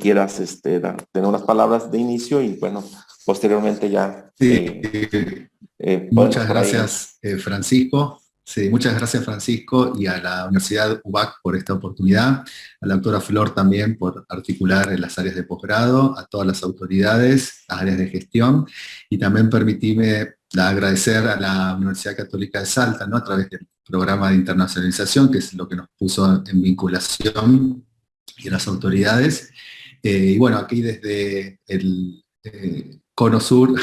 quieras tener unas palabras de inicio y bueno, posteriormente ya Sí, podemos muchas por ahí. gracias, Francisco. Sí, muchas gracias, Francisco, y a la Universidad UBAC por esta oportunidad, a la doctora Flor también por articular en las áreas de posgrado, a todas las autoridades, las áreas de gestión, y también permitime agradecer a la Universidad Católica de Salta, ¿no? A través del programa de internacionalización, que es lo que nos puso en vinculación, y a las autoridades. Y bueno, aquí desde el Cono Sur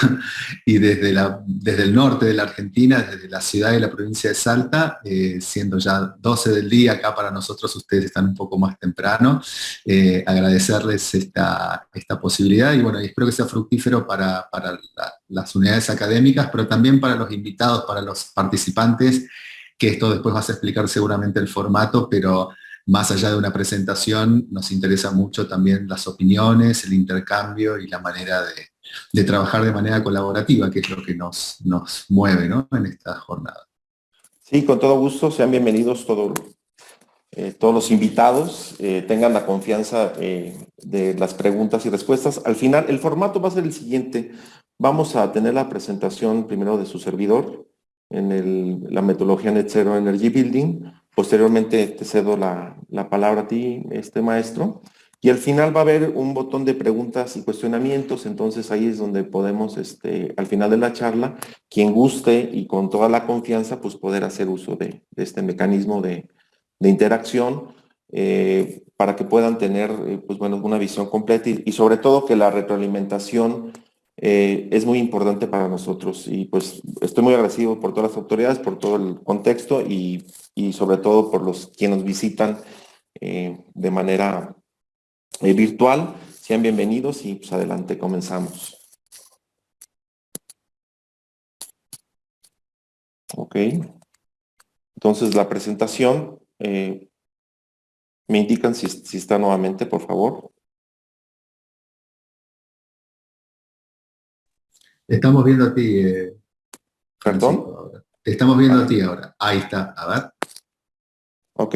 y desde el norte de la Argentina, desde la ciudad y la provincia de Salta, siendo ya 12 del día, acá para nosotros ustedes están un poco más temprano, agradecerles esta posibilidad y bueno, y espero que sea fructífero para las unidades académicas, pero también para los invitados, para los participantes, que esto después vas a explicar seguramente el formato, pero más allá de una presentación, nos interesa mucho también las opiniones, el intercambio y la manera de trabajar de manera colaborativa, que es lo que nos mueve, ¿no? En esta jornada. Sí, con todo gusto, sean bienvenidos todos los invitados, tengan la confianza de las preguntas y respuestas. Al final, el formato va a ser el siguiente. Vamos a tener la presentación primero de su servidor en la metodología Net Zero Energy Building. Posteriormente te cedo la palabra a ti, maestro. Y al final va a haber un botón de preguntas y cuestionamientos. Entonces ahí es donde podemos, al final de la charla, quien guste y con toda la confianza, pues poder hacer uso de este mecanismo de interacción para que puedan tener pues bueno, una visión completa y sobre todo que la retroalimentación es muy importante para nosotros y pues estoy muy agradecido por todas las autoridades, por todo el contexto y sobre todo por los quienes nos visitan de manera virtual. Sean bienvenidos y pues adelante, comenzamos. Ok, entonces la presentación, me indican si está nuevamente, por favor. Te estamos viendo a ti, ¿Perdón? Francisco, ahora. Te estamos viendo a Ah, ti ahora. Ahí está, a ver. ok.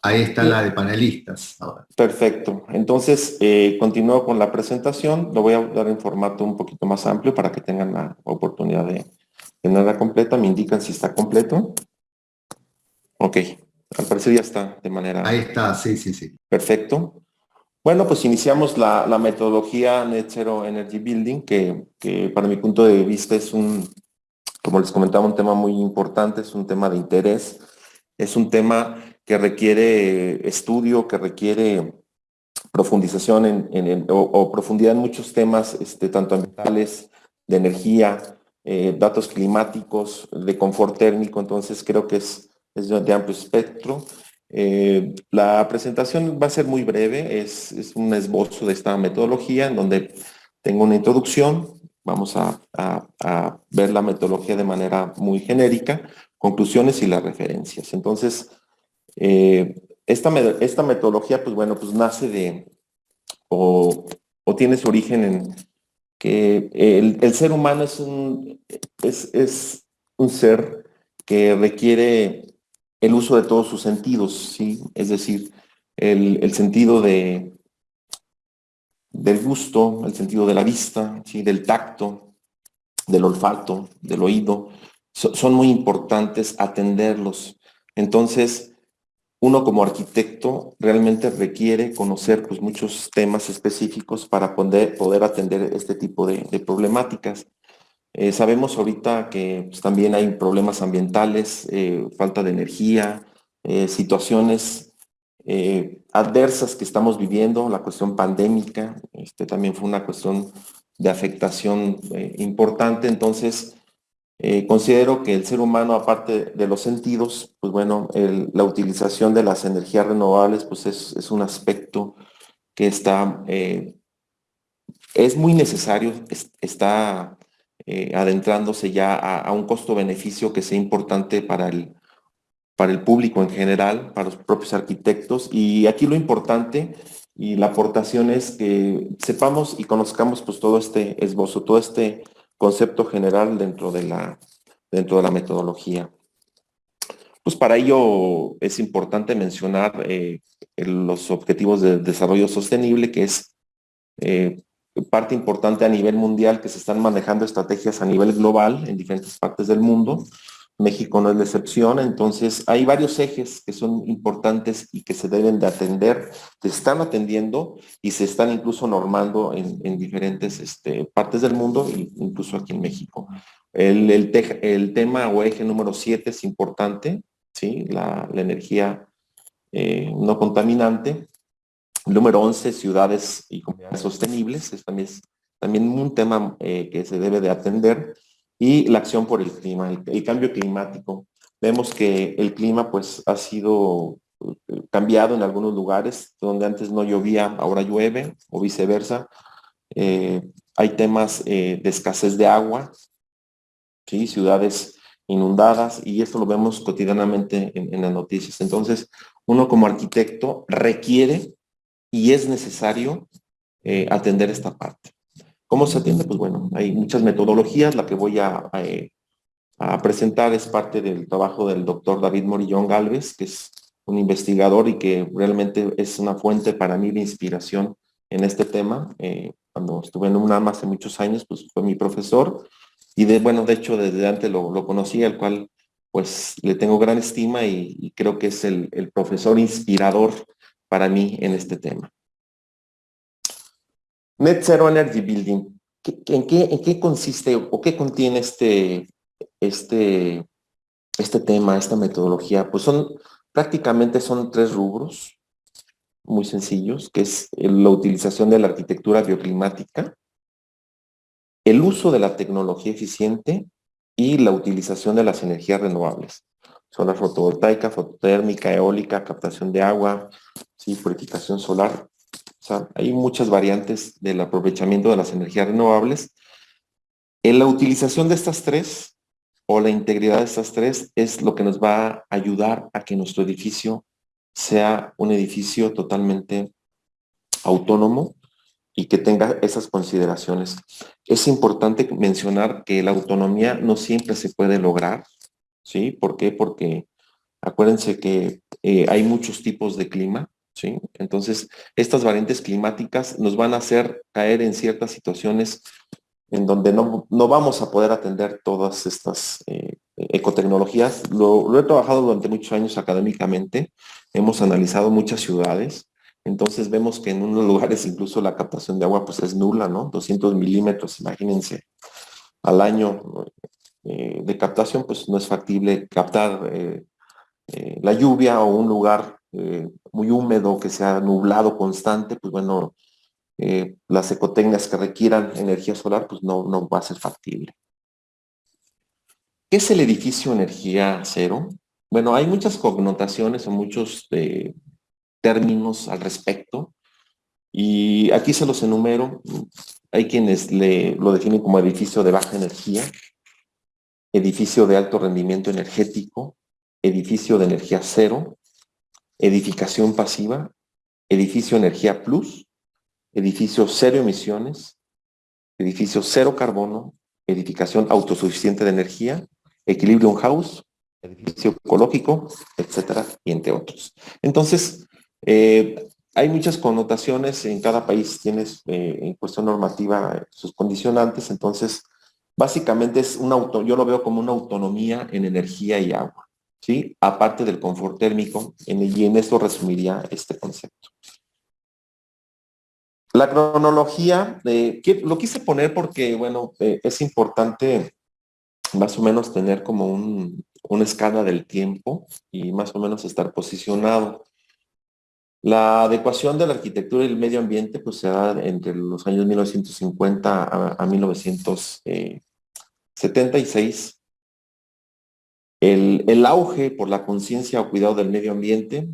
Ahí está la de panelistas ahora. Perfecto. Entonces, continúo con la presentación. Lo voy a dar en formato un poquito más amplio para que tengan la oportunidad de tenerla completa. Me indican si está completo. Ok. Al parecer ya está de Ahí manera está, sí, sí, sí. perfecto. Bueno, pues iniciamos la metodología Net Zero Energy Building, que para mi punto de vista es como les comentaba, un tema muy importante, es un tema de interés, es un tema que requiere estudio, que requiere profundización o profundidad en muchos temas, tanto ambientales, de energía, datos climáticos, de confort térmico, entonces creo que es de amplio espectro. La presentación va a ser muy breve, es un esbozo de esta metodología en donde tengo una introducción, vamos a ver la metodología de manera muy genérica, conclusiones y las referencias. Entonces, esta metodología, pues bueno, pues nace o, o tiene su origen en que el ser humano es un ser que requiere el uso de todos sus sentidos, ¿sí? Es decir, el sentido del gusto, el sentido de la vista, ¿sí? Del tacto, del olfato, del oído, son muy importantes atenderlos. Entonces, uno como arquitecto realmente requiere conocer pues, muchos temas específicos para poder atender este tipo de problemáticas. Sabemos ahorita que pues, también hay problemas ambientales, falta de energía, situaciones adversas que estamos viviendo, la cuestión pandémica, también fue una cuestión de afectación importante, entonces considero que el ser humano, aparte de los sentidos, pues bueno, la utilización de las energías renovables, pues es un aspecto que es muy necesario, está adentrándose ya a un costo-beneficio que sea importante para el público en general, para los propios arquitectos. Y aquí lo importante y la aportación es que sepamos y conozcamos pues todo este esbozo, todo este concepto general dentro de la metodología. Pues para ello es importante mencionar los objetivos de desarrollo sostenible, que es parte importante a nivel mundial que se están manejando estrategias a nivel global en diferentes partes del mundo. México no es la excepción, entonces hay varios ejes que son importantes y que se deben de atender, se están atendiendo y se están incluso normando en diferentes partes del mundo, incluso aquí en México. El tema o eje número 7 es importante, ¿sí? La energía no contaminante. El número 11, ciudades y comunidades sostenibles, es también un tema que se debe de atender. Y la acción por el clima, el cambio climático. Vemos que el clima pues ha sido cambiado en algunos lugares, donde antes no llovía, ahora llueve, o viceversa. Hay temas de escasez de agua, ¿sí? Ciudades inundadas, y esto lo vemos cotidianamente en las noticias. Entonces, uno como arquitecto requiere y es necesario atender esta parte. ¿Cómo se atiende? Pues bueno, hay muchas metodologías. La que voy a presentar es parte del trabajo del doctor David Morillón Gálvez, que es un investigador y que realmente es una fuente para mí de inspiración en este tema. Cuando estuve en UNAM hace muchos años, pues fue mi profesor, y de hecho desde antes lo conocí, al cual pues le tengo gran estima, y creo que es el profesor inspirador para mí en este tema. Net Zero Energy Building. ¿En qué consiste o qué contiene este, este tema, esta metodología? Pues prácticamente son 3 rubros muy sencillos, que es la utilización de la arquitectura bioclimática, el uso de la tecnología eficiente y la utilización de las energías renovables. Solar fotovoltaica, fototérmica, eólica, captación de agua, ¿sí? Purificación solar. O sea, hay muchas variantes del aprovechamiento de las energías renovables. En la utilización de estas 3 o la integridad de estas 3 es lo que nos va a ayudar a que nuestro edificio sea un edificio totalmente autónomo y que tenga esas consideraciones. Es importante mencionar que la autonomía no siempre se puede lograr, ¿sí? ¿Por qué? Porque acuérdense que hay muchos tipos de clima, ¿sí? Entonces, estas variantes climáticas nos van a hacer caer en ciertas situaciones en donde no vamos a poder atender todas estas ecotecnologías. Lo he trabajado durante muchos años académicamente, hemos analizado muchas ciudades, entonces vemos que en unos lugares incluso la captación de agua pues es nula, ¿no? 200 milímetros, imagínense, al año de captación, pues no es factible captar la lluvia, o un lugar muy húmedo que sea nublado constante, pues bueno, las ecotecnias que requieran energía solar, pues no va a ser factible. ¿Qué es el edificio energía cero? Bueno, hay muchas connotaciones o muchos términos al respecto, y aquí se los enumero. Hay quienes lo definen como edificio de baja energía, edificio de alto rendimiento energético, edificio de energía cero, edificación pasiva, edificio energía plus, edificio cero emisiones, edificio cero carbono, edificación autosuficiente de energía, Equilibrium House, edificio ecológico, etcétera, y entre otros. Entonces, hay muchas connotaciones, en cada país tienes en cuestión normativa sus condicionantes. Entonces básicamente yo lo veo como una autonomía en energía y agua, ¿sí? Aparte del confort térmico, y en esto resumiría este concepto. La cronología, lo quise poner porque, bueno, es importante más o menos tener como una escala del tiempo y más o menos estar posicionado. La adecuación de la arquitectura y el medio ambiente pues se da entre los años 1950 a 1976. El auge por la conciencia o cuidado del medio ambiente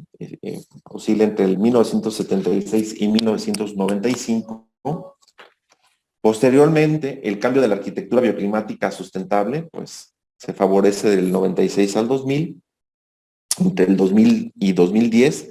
oscila entre el 1976 y 1995. Posteriormente, el cambio de la arquitectura bioclimática sustentable pues se favorece del 96 al 2000. Entre el 2000 y 2010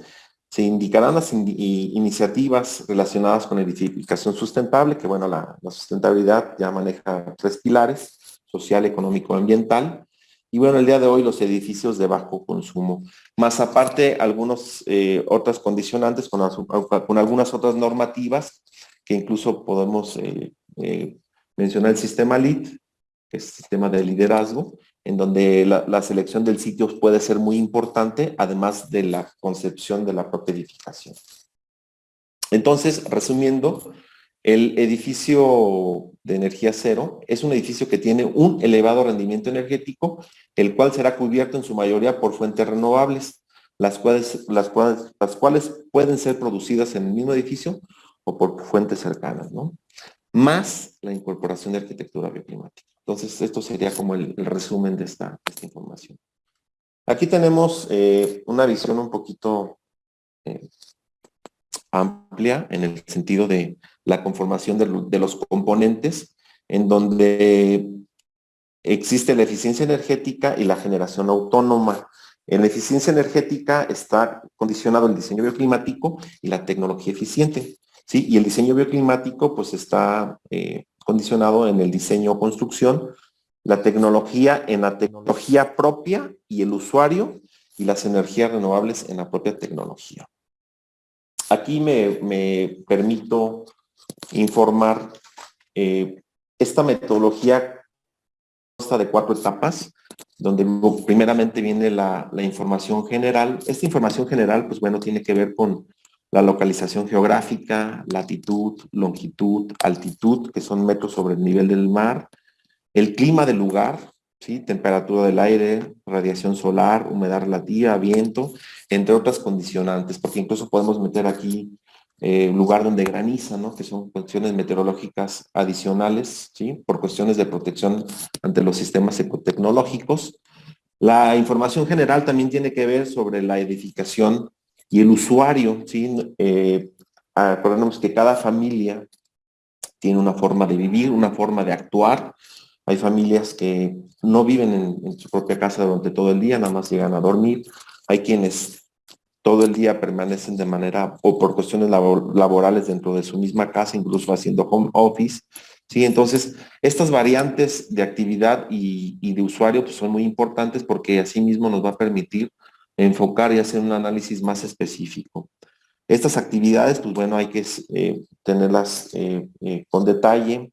se indicarán las iniciativas relacionadas con edificación sustentable, que bueno, la sustentabilidad ya maneja 3 pilares: social, económico, ambiental. Y bueno, el día de hoy los edificios de bajo consumo, más aparte algunos otras condicionantes con algunas otras normativas que incluso podemos mencionar el sistema LEAD, que es el sistema de liderazgo, en donde la selección del sitio puede ser muy importante, además de la concepción de la propia edificación. Entonces, resumiendo, el edificio de energía cero es un edificio que tiene un elevado rendimiento energético, el cual será cubierto en su mayoría por fuentes renovables, las cuales pueden ser producidas en el mismo edificio o por fuentes cercanas, ¿no? Más la incorporación de arquitectura bioclimática. Entonces, esto sería como el resumen de esta información. Aquí tenemos una visión un poquito amplia en el sentido de la conformación de los componentes, en donde existe la eficiencia energética y la generación autónoma. En la eficiencia energética está condicionado el diseño bioclimático y la tecnología eficiente, ¿sí? Y el diseño bioclimático pues está condicionado en el diseño o construcción, la tecnología en la tecnología propia y el usuario, y las energías renovables en la propia tecnología. Aquí me permito informar, esta metodología consta de 4 etapas, donde primeramente viene la información general. Esta información general, pues bueno, tiene que ver con la localización geográfica, latitud, longitud, altitud, que son metros sobre el nivel del mar, el clima del lugar, ¿sí? Temperatura del aire, radiación solar, humedad relativa, viento, entre otras condicionantes, porque incluso podemos meter aquí lugar donde graniza, ¿no? Que son cuestiones meteorológicas adicionales, ¿sí? Por cuestiones de protección ante los sistemas ecotecnológicos. La información general también tiene que ver sobre la edificación y el usuario, ¿sí? Acordemos que cada familia tiene una forma de vivir, una forma de actuar. Hay familias que no viven en su propia casa durante todo el día, nada más llegan a dormir. Hay quienes todo el día permanecen de manera, o por cuestiones laborales dentro de su misma casa, incluso haciendo home office. Sí, entonces, estas variantes de actividad y de usuario pues, son muy importantes porque asimismo nos va a permitir enfocar y hacer un análisis más específico. Estas actividades, pues bueno, hay que tenerlas con detalle.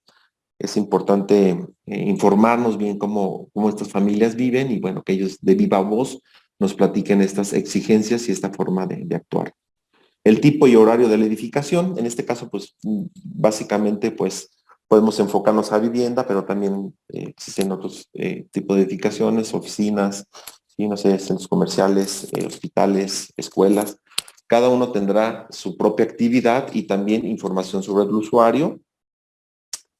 Es importante informarnos bien cómo estas familias viven y bueno, que ellos de viva voz nos platiquen estas exigencias y esta forma de actuar. El tipo y horario de la edificación, en este caso, pues básicamente, pues podemos enfocarnos a vivienda, pero también existen otros tipos de edificaciones, oficinas, ¿sí? No sé, centros comerciales, hospitales, escuelas. Cada uno tendrá su propia actividad y también información sobre el usuario.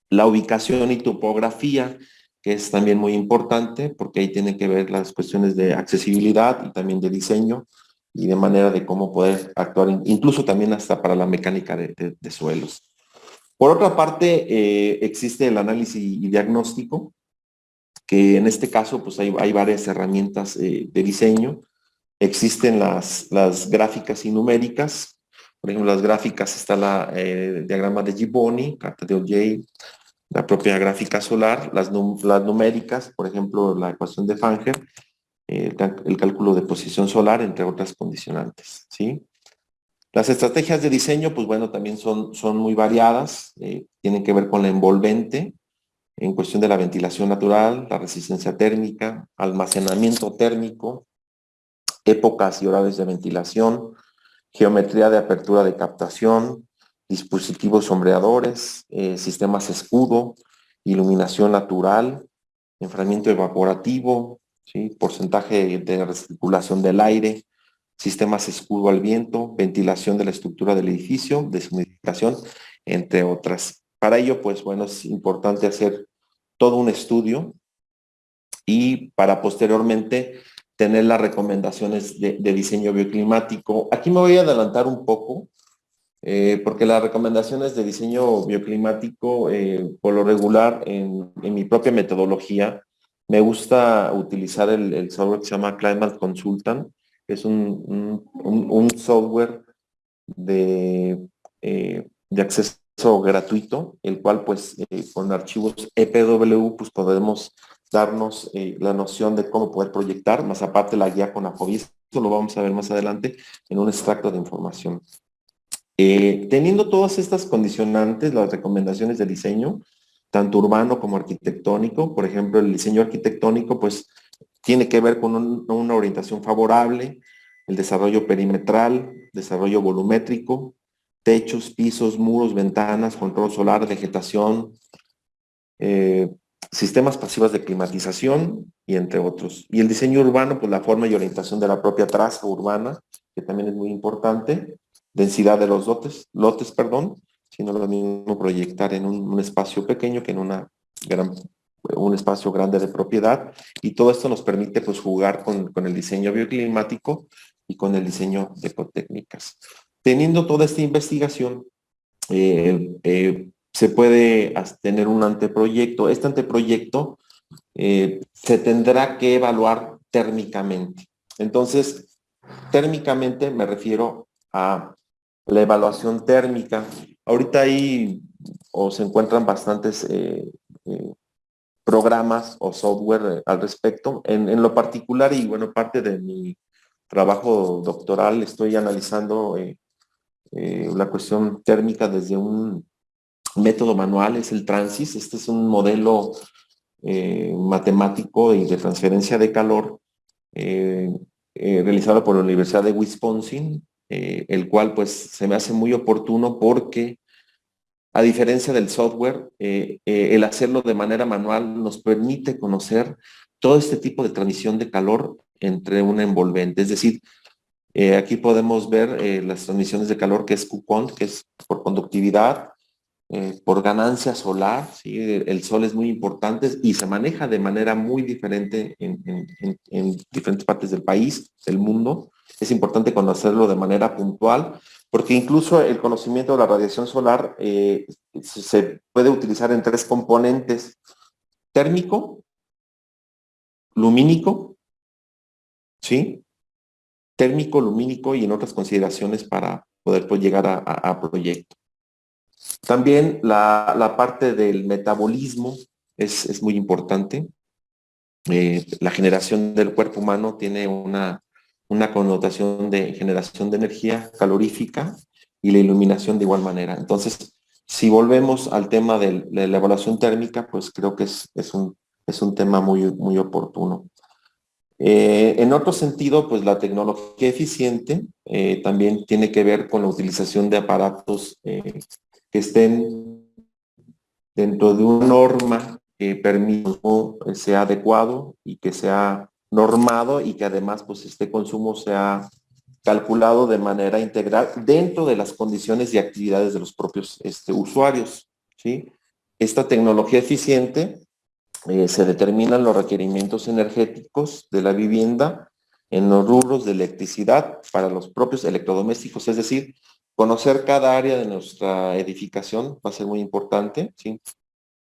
La ubicación y topografía, que es también muy importante, porque ahí tienen que ver las cuestiones de accesibilidad y también de diseño y de manera de cómo poder actuar, incluso también hasta para la mecánica de suelos. Por otra parte, existe el análisis y diagnóstico, que en este caso pues hay varias herramientas de diseño. Existen las gráficas y numéricas. Por ejemplo, las gráficas está el diagrama de Gibboni, carta de O'Jay, la propia gráfica solar, las numéricas, por ejemplo, la ecuación de Fanger, el cálculo de posición solar, entre otras condicionantes, ¿sí? Las estrategias de diseño, pues bueno, también son muy variadas, tienen que ver con la envolvente, en cuestión de la ventilación natural, la resistencia térmica, almacenamiento térmico, épocas y horarios de ventilación, geometría de apertura de captación, dispositivos sombreadores, sistemas escudo, iluminación natural, enfriamiento evaporativo, ¿sí? Porcentaje de recirculación del aire, sistemas escudo al viento, ventilación de la estructura del edificio, deshumidificación, entre otras. Para ello, pues bueno, es importante hacer todo un estudio y para posteriormente tener las recomendaciones de diseño bioclimático. Aquí me voy a adelantar un poco, porque las recomendaciones de diseño bioclimático, por lo regular, en mi propia metodología, me gusta utilizar el software que se llama Climate Consultant, que es un software de acceso gratuito, el cual pues con archivos EPW pues podemos darnos la noción de cómo poder proyectar, más aparte la guía con AFOBI. Esto lo vamos a ver más adelante en un extracto de información. Teniendo todas estas condicionantes, las recomendaciones de diseño, tanto urbano como arquitectónico, por ejemplo, el diseño arquitectónico, pues tiene que ver con una orientación favorable, el desarrollo perimetral, desarrollo volumétrico, techos, pisos, muros, ventanas, control solar, vegetación, eh, sistemas pasivos de climatización y entre otros. Y el diseño urbano, pues la forma y orientación de la propia traza urbana, que también es muy importante, densidad de los lotes, perdón, sino lo mismo proyectar en un espacio pequeño que en un espacio grande de propiedad, y todo esto nos permite pues jugar con el diseño bioclimático y con el diseño de ecotécnicas. Teniendo toda esta investigación, se puede tener un anteproyecto. Este anteproyecto se tendrá que evaluar térmicamente. Entonces, térmicamente me refiero a la evaluación térmica. Ahorita ahí se encuentran bastantes programas o software al respecto. En lo particular, y bueno, parte de mi trabajo doctoral, estoy analizando la cuestión térmica desde un método manual, es el Transis. Este es un modelo matemático y de transferencia de calor eh, realizado por la Universidad de Wisconsin, el cual pues se me hace muy oportuno porque a diferencia del software, el hacerlo de manera manual nos permite conocer todo este tipo de transmisión de calor entre un envolvente. Es decir, aquí podemos ver las transmisiones de calor que es QCOND, que es por conductividad, por ganancia solar, ¿sí? El sol es muy importante y se maneja de manera muy diferente en diferentes partes del país, del mundo. Es importante conocerlo de manera puntual, porque incluso el conocimiento de la radiación solar se puede utilizar en tres componentes: térmico, lumínico, ¿sí? Térmico, lumínico y en otras consideraciones para poder pues, llegar a proyecto. También la parte del metabolismo es muy importante. La generación del cuerpo humano tiene una connotación de generación de energía calorífica y la iluminación de igual manera. Entonces, si volvemos al tema de la evaluación térmica, pues creo que es un tema muy oportuno. En otro sentido, pues la tecnología eficiente también tiene que ver con la utilización de aparatos que estén dentro de una norma que permita sea adecuado y que sea normado y que además pues este consumo sea calculado de manera integral dentro de las condiciones y actividades de los propios usuarios, ¿sí? Esta tecnología eficiente se determinan los requerimientos energéticos de la vivienda en los rubros de electricidad para los propios electrodomésticos, es decir, conocer cada área de nuestra edificación va a ser muy importante, ¿sí?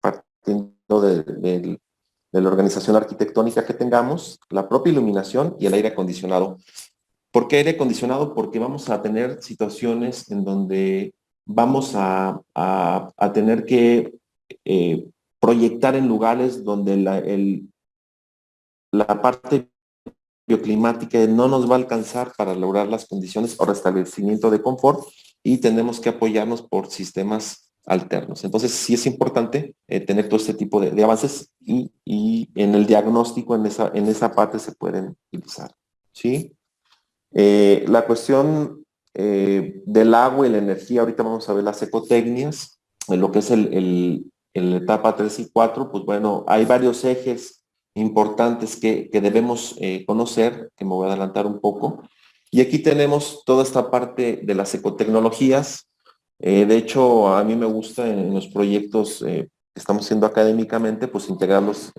Partiendo de la organización arquitectónica que tengamos, la propia iluminación y el aire acondicionado. ¿Por qué aire acondicionado? Porque vamos a tener situaciones en donde vamos a tener que proyectar en lugares donde la parte bioclimática no nos va a alcanzar para lograr las condiciones o restablecimiento de confort y tenemos que apoyarnos por sistemas alternos. Entonces sí es importante tener todo este tipo de avances y en el diagnóstico en esa parte se pueden utilizar, ¿sí? La cuestión del agua y la energía, ahorita vamos a ver las ecotecnias, en lo que es la etapa 3 y 4, pues bueno, hay varios ejes importantes que debemos conocer, que me voy a adelantar un poco. Y aquí tenemos toda esta parte de las ecotecnologías. De hecho, a mí me gusta en los proyectos que estamos haciendo académicamente, pues integrarlos,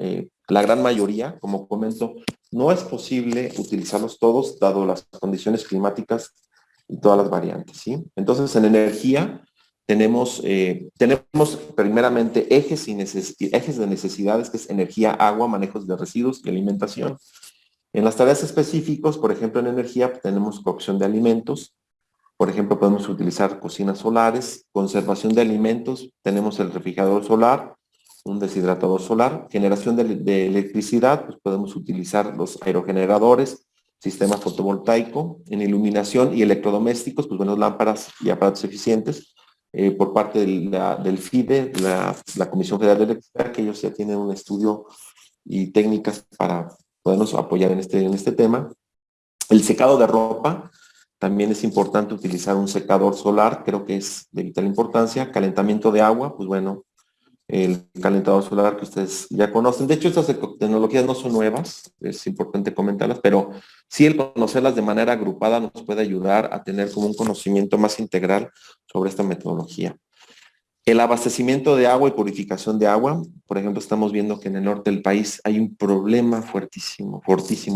la gran mayoría, como comento, no es posible utilizarlos todos, dado las condiciones climáticas y todas las variantes, ¿sí? Entonces, en energía tenemos primeramente ejes de necesidades, que es energía, agua, manejos de residuos y alimentación. En las tareas específicas, por ejemplo, en energía, pues, tenemos cocción de alimentos. Por ejemplo, podemos utilizar cocinas solares, conservación de alimentos, tenemos el refrigerador solar, un deshidratador solar, generación de electricidad, pues podemos utilizar los aerogeneradores, sistema fotovoltaico. En iluminación y electrodomésticos, pues bueno, lámparas y aparatos eficientes, por parte del FIDE, la Comisión Federal de Electricidad, que ellos ya tienen un estudio y técnicas para podernos apoyar en este tema. El secado de ropa, también es importante utilizar un secador solar, creo que es de vital importancia. Calentamiento de agua, pues bueno, el calentador solar que ustedes ya conocen. De hecho, estas tecnologías no son nuevas, es importante comentarlas, pero sí el conocerlas de manera agrupada nos puede ayudar a tener como un conocimiento más integral sobre esta metodología. El abastecimiento de agua y purificación de agua, por ejemplo, estamos viendo que en el norte del país hay un problema fortísimo,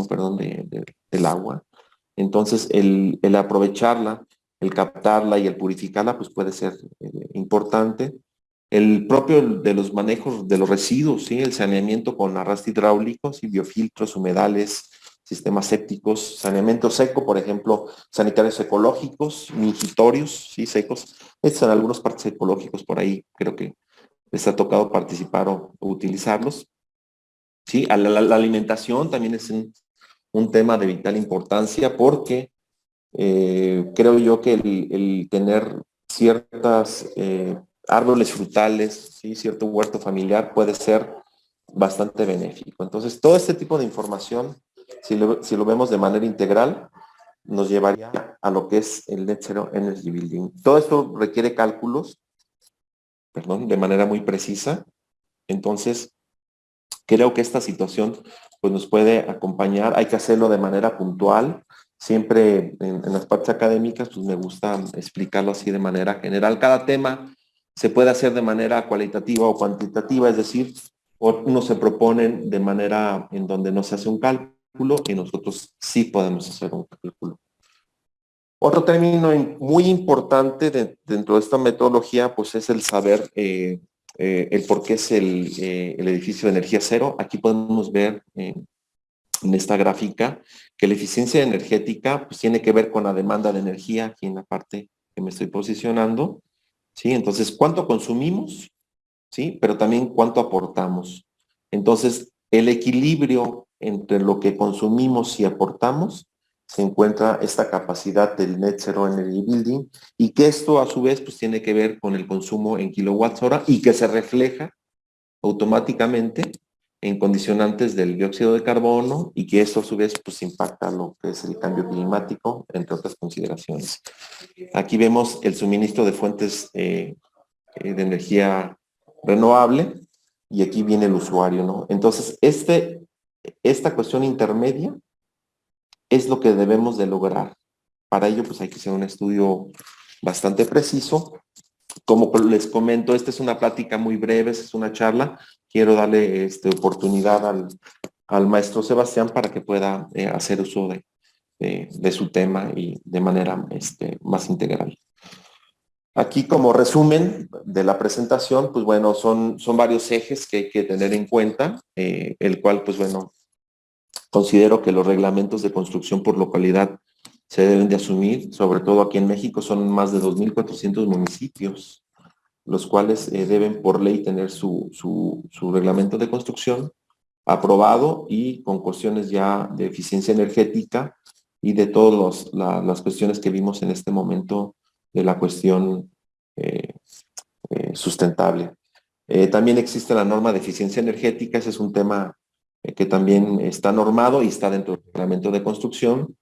perdón, del agua. Entonces, el aprovecharla, el captarla y el purificarla, pues puede ser importante. El propio de los manejos de los residuos, ¿sí? El saneamiento con arrastre hidráulicos y biofiltros, humedales, sistemas sépticos, saneamiento seco, por ejemplo, sanitarios ecológicos, mingitorios, ¿sí? Secos. Estos son algunos parques ecológicos por ahí, creo que les ha tocado participar o utilizarlos. ¿Sí? La alimentación también es un tema de vital importancia porque creo yo que el tener ciertas árboles frutales, ¿sí? Cierto huerto familiar puede ser bastante benéfico. Entonces, todo este tipo de información, si lo vemos de manera integral, nos llevaría a lo que es el Net Zero Energy Building. Todo esto requiere cálculos, perdón, de manera muy precisa. Entonces, creo que esta situación pues, nos puede acompañar. Hay que hacerlo de manera puntual. Siempre en las partes académicas, pues me gusta explicarlo así de manera general. Cada tema se puede hacer de manera cualitativa o cuantitativa, es decir, unos se proponen de manera en donde no se hace un cálculo y nosotros sí podemos hacer un cálculo. Otro término muy importante dentro de esta metodología, pues es el saber el por qué es el edificio de energía cero. Aquí podemos ver en esta gráfica que la eficiencia energética pues, tiene que ver con la demanda de energía, aquí en la parte que me estoy posicionando, ¿sí? Entonces, ¿cuánto consumimos? ¿Sí? Pero también cuánto aportamos. Entonces, el equilibrio entre lo que consumimos y aportamos, se encuentra esta capacidad del Net Zero Energy Building y que esto a su vez pues tiene que ver con el consumo en kilowatts hora y que se refleja automáticamente en condicionantes del dióxido de carbono y que esto a su vez pues impacta lo que es el cambio climático, entre otras consideraciones. Aquí vemos el suministro de fuentes de energía renovable y aquí viene el usuario, ¿no? Entonces, esta cuestión intermedia es lo que debemos de lograr. Para ello, pues hay que hacer un estudio bastante preciso. Como les comento, esta es una plática muy breve, es una charla. Quiero darle oportunidad al maestro Sebastián para que pueda hacer uso de su tema y de manera más integral. Aquí como resumen de la presentación, pues bueno, son varios ejes que hay que tener en cuenta, el cual pues bueno, considero que los reglamentos de construcción por localidad se deben de asumir, sobre todo aquí en México son más de 2,400 municipios, los cuales deben por ley tener su reglamento de construcción aprobado y con cuestiones ya de eficiencia energética y de todas las cuestiones que vimos en este momento de la cuestión sustentable. También existe la norma de eficiencia energética, ese es un tema que también está normado y está dentro del reglamento de construcción.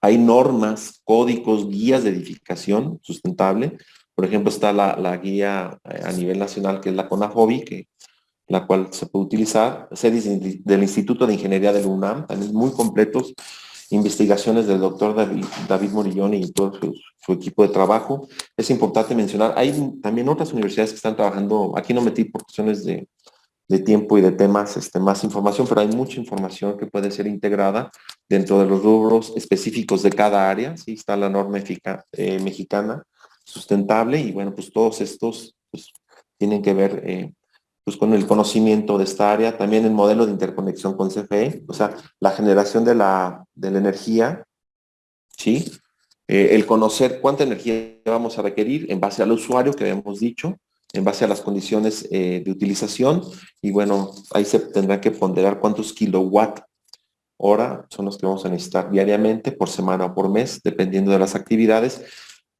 Hay normas, códigos, guías de edificación sustentable. Por ejemplo, está la guía a nivel nacional que es la CONAFOBI, la cual se puede utilizar. Series del Instituto de Ingeniería del UNAM, también muy completos. Investigaciones del doctor David Morillón y todo su equipo de trabajo. Es importante mencionar, hay también otras universidades que están trabajando, aquí no metí por cuestiones de tiempo y de temas, más información, pero hay mucha información que puede ser integrada dentro de los rubros específicos de cada área. Sí, está la norma mexicana sustentable y bueno, pues todos estos pues, tienen que ver pues con el conocimiento de esta área, también el modelo de interconexión con CFE, o sea, la generación de la energía, ¿sí? El conocer cuánta energía vamos a requerir en base al usuario que habíamos dicho, en base a las condiciones de utilización, y bueno, ahí se tendrá que ponderar cuántos kilowatt hora son los que vamos a necesitar diariamente, por semana o por mes, dependiendo de las actividades.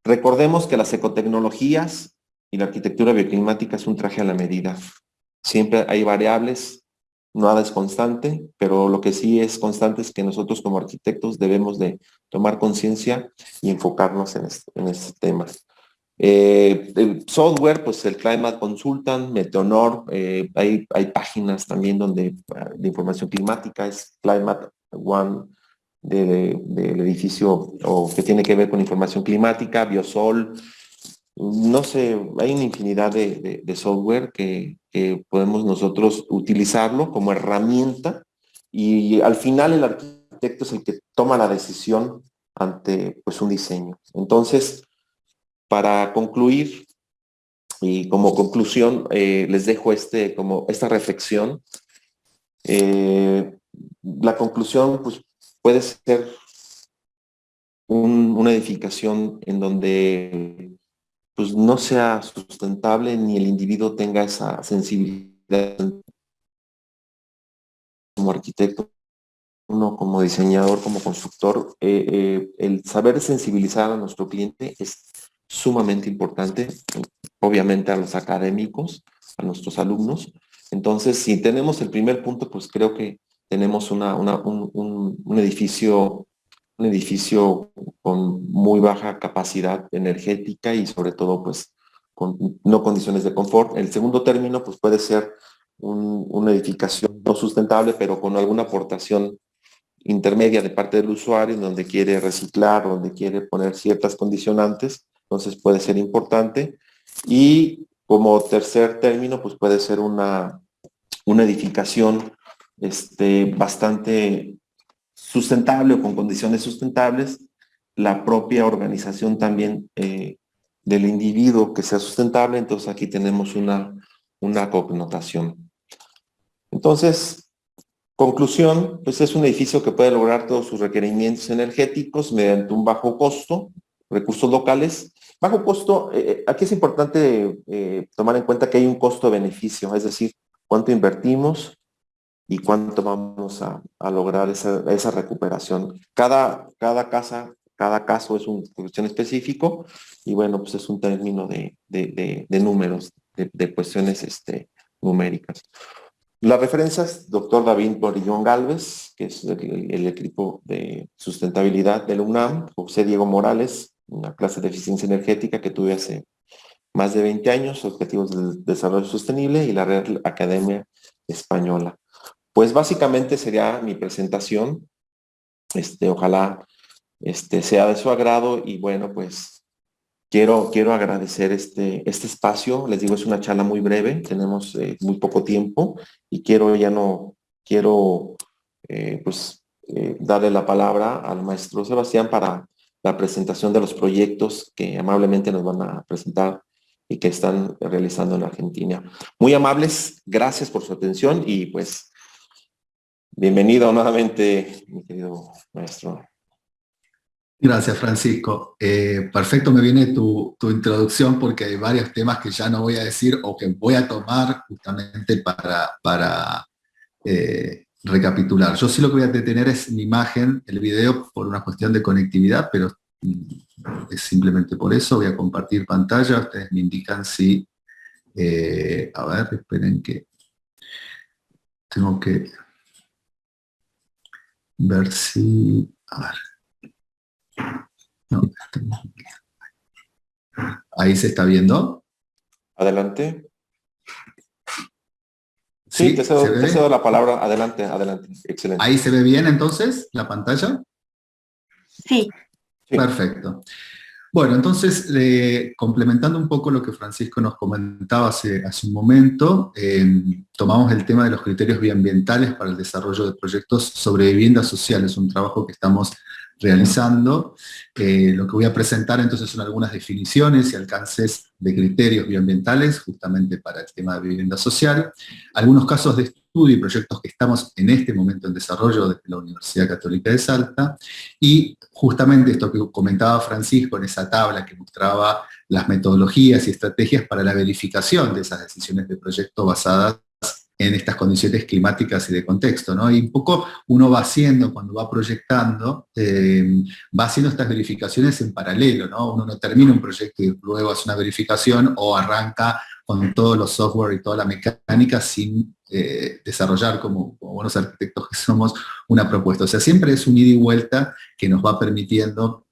Recordemos que las ecotecnologías y la arquitectura bioclimática es un traje a la medida. Siempre hay variables, nada es constante, pero lo que sí es constante es que nosotros como arquitectos debemos de tomar conciencia y enfocarnos en este tema. El software, pues el Climate Consultant, Meteonor, hay páginas también donde de información climática, es Climate One del edificio o que tiene que ver con información climática, Biosol, no sé, hay una infinidad de software que podemos nosotros utilizarlo como herramienta y al final el arquitecto es el que toma la decisión ante pues un diseño. Entonces, para concluir y como conclusión les dejo como esta reflexión. La conclusión pues, puede ser una edificación en donde pues, no sea sustentable ni el individuo tenga esa sensibilidad como arquitecto, uno como diseñador, como constructor. El saber sensibilizar a nuestro cliente es sumamente importante, obviamente a los académicos, a nuestros alumnos. Entonces, si tenemos el primer punto, pues creo que tenemos un edificio con muy baja capacidad energética y sobre todo, pues, con no condiciones de confort. El segundo término, pues puede ser una edificación no sustentable, pero con alguna aportación intermedia de parte del usuario, en donde quiere reciclar, donde quiere poner ciertas condicionantes, entonces puede ser importante. Y como tercer término, pues puede ser una edificación bastante sustentable o con condiciones sustentables, la propia organización también del individuo que sea sustentable, entonces aquí tenemos una connotación. Entonces, conclusión, pues es un edificio que puede lograr todos sus requerimientos energéticos mediante un bajo costo, recursos locales. Bajo costo, aquí es importante tomar en cuenta que hay un costo-beneficio, es decir, cuánto invertimos y cuánto vamos a lograr esa recuperación. Cada casa, cada caso es una cuestión específico y bueno, pues es un término de números, de cuestiones numéricas. Las referencias, doctor David Morillón Galvez, que es el equipo de sustentabilidad del UNAM, José Diego Morales, una clase de eficiencia energética que tuve hace más de 20 años, Objetivos del Desarrollo Sostenible y la Real Academia Española. Pues básicamente sería mi presentación, ojalá sea de su agrado y bueno, pues quiero agradecer este espacio. Les digo, es una charla muy breve, tenemos muy poco tiempo y quiero darle la palabra al maestro Sebastián para la presentación de los proyectos que amablemente nos van a presentar y que están realizando en Argentina. Muy amables, gracias por su atención y pues bienvenido nuevamente, mi querido maestro. Gracias, Francisco. Perfecto, me viene tu introducción porque hay varios temas que ya no voy a decir o que voy a tomar justamente para recapitular. Yo sí lo que voy a detener es mi imagen, el video, por una cuestión de conectividad, pero es simplemente por eso. Voy a compartir pantalla, ustedes me indican si... a ver, esperen que tengo que ver si... A ver. No, ahí se está viendo. Adelante. Sí, te cedo la palabra. Adelante. Excelente. ¿Ahí se ve bien entonces la pantalla? Sí. Perfecto. Bueno, entonces, complementando un poco lo que Francisco nos comentaba hace un momento, tomamos el tema de los criterios bioambientales para el desarrollo de proyectos sobre vivienda social. Es un trabajo que estamos realizando. Lo que voy a presentar entonces son algunas definiciones y alcances de criterios bioambientales justamente para el tema de vivienda social, algunos casos de estudio y proyectos que estamos en este momento en desarrollo desde la Universidad Católica de Salta, y justamente esto que comentaba Francisco en esa tabla que mostraba las metodologías y estrategias para la verificación de esas decisiones de proyecto basadas en estas condiciones climáticas y de contexto, ¿no? Y un poco uno va haciendo, cuando va proyectando, va haciendo estas verificaciones en paralelo, ¿no? Uno no termina un proyecto y luego hace una verificación o arranca con todos los software y toda la mecánica sin desarrollar como buenos arquitectos que somos una propuesta. O sea, siempre es un ida y vuelta que nos va permitiendo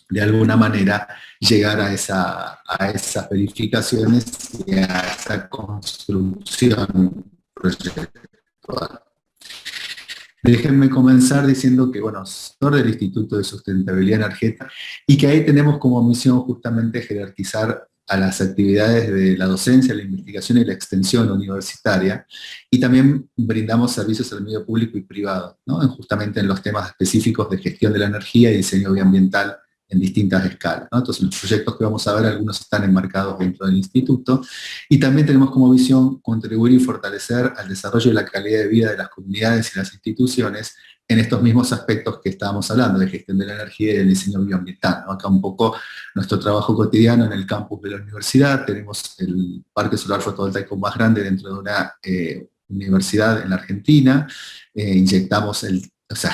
de alguna manera llegar a esas verificaciones y a esa construcción proyectual. Déjenme comenzar diciendo que, bueno, soy del Instituto de Sustentabilidad Energética y que ahí tenemos como misión justamente jerarquizar a las actividades de la docencia, la investigación y la extensión universitaria, y también brindamos servicios al medio público y privado, ¿no? Justamente en los temas específicos de gestión de la energía y diseño bioambiental en distintas escalas, ¿no? Entonces los proyectos que vamos a ver, algunos están enmarcados dentro del instituto, y también tenemos como visión contribuir y fortalecer al desarrollo y la calidad de vida de las comunidades y las instituciones en estos mismos aspectos que estábamos hablando, de gestión de la energía y del diseño bioambiental, ¿no? Acá un poco nuestro trabajo cotidiano en el campus de la universidad, tenemos el parque solar fotovoltaico más grande dentro de una universidad en la Argentina,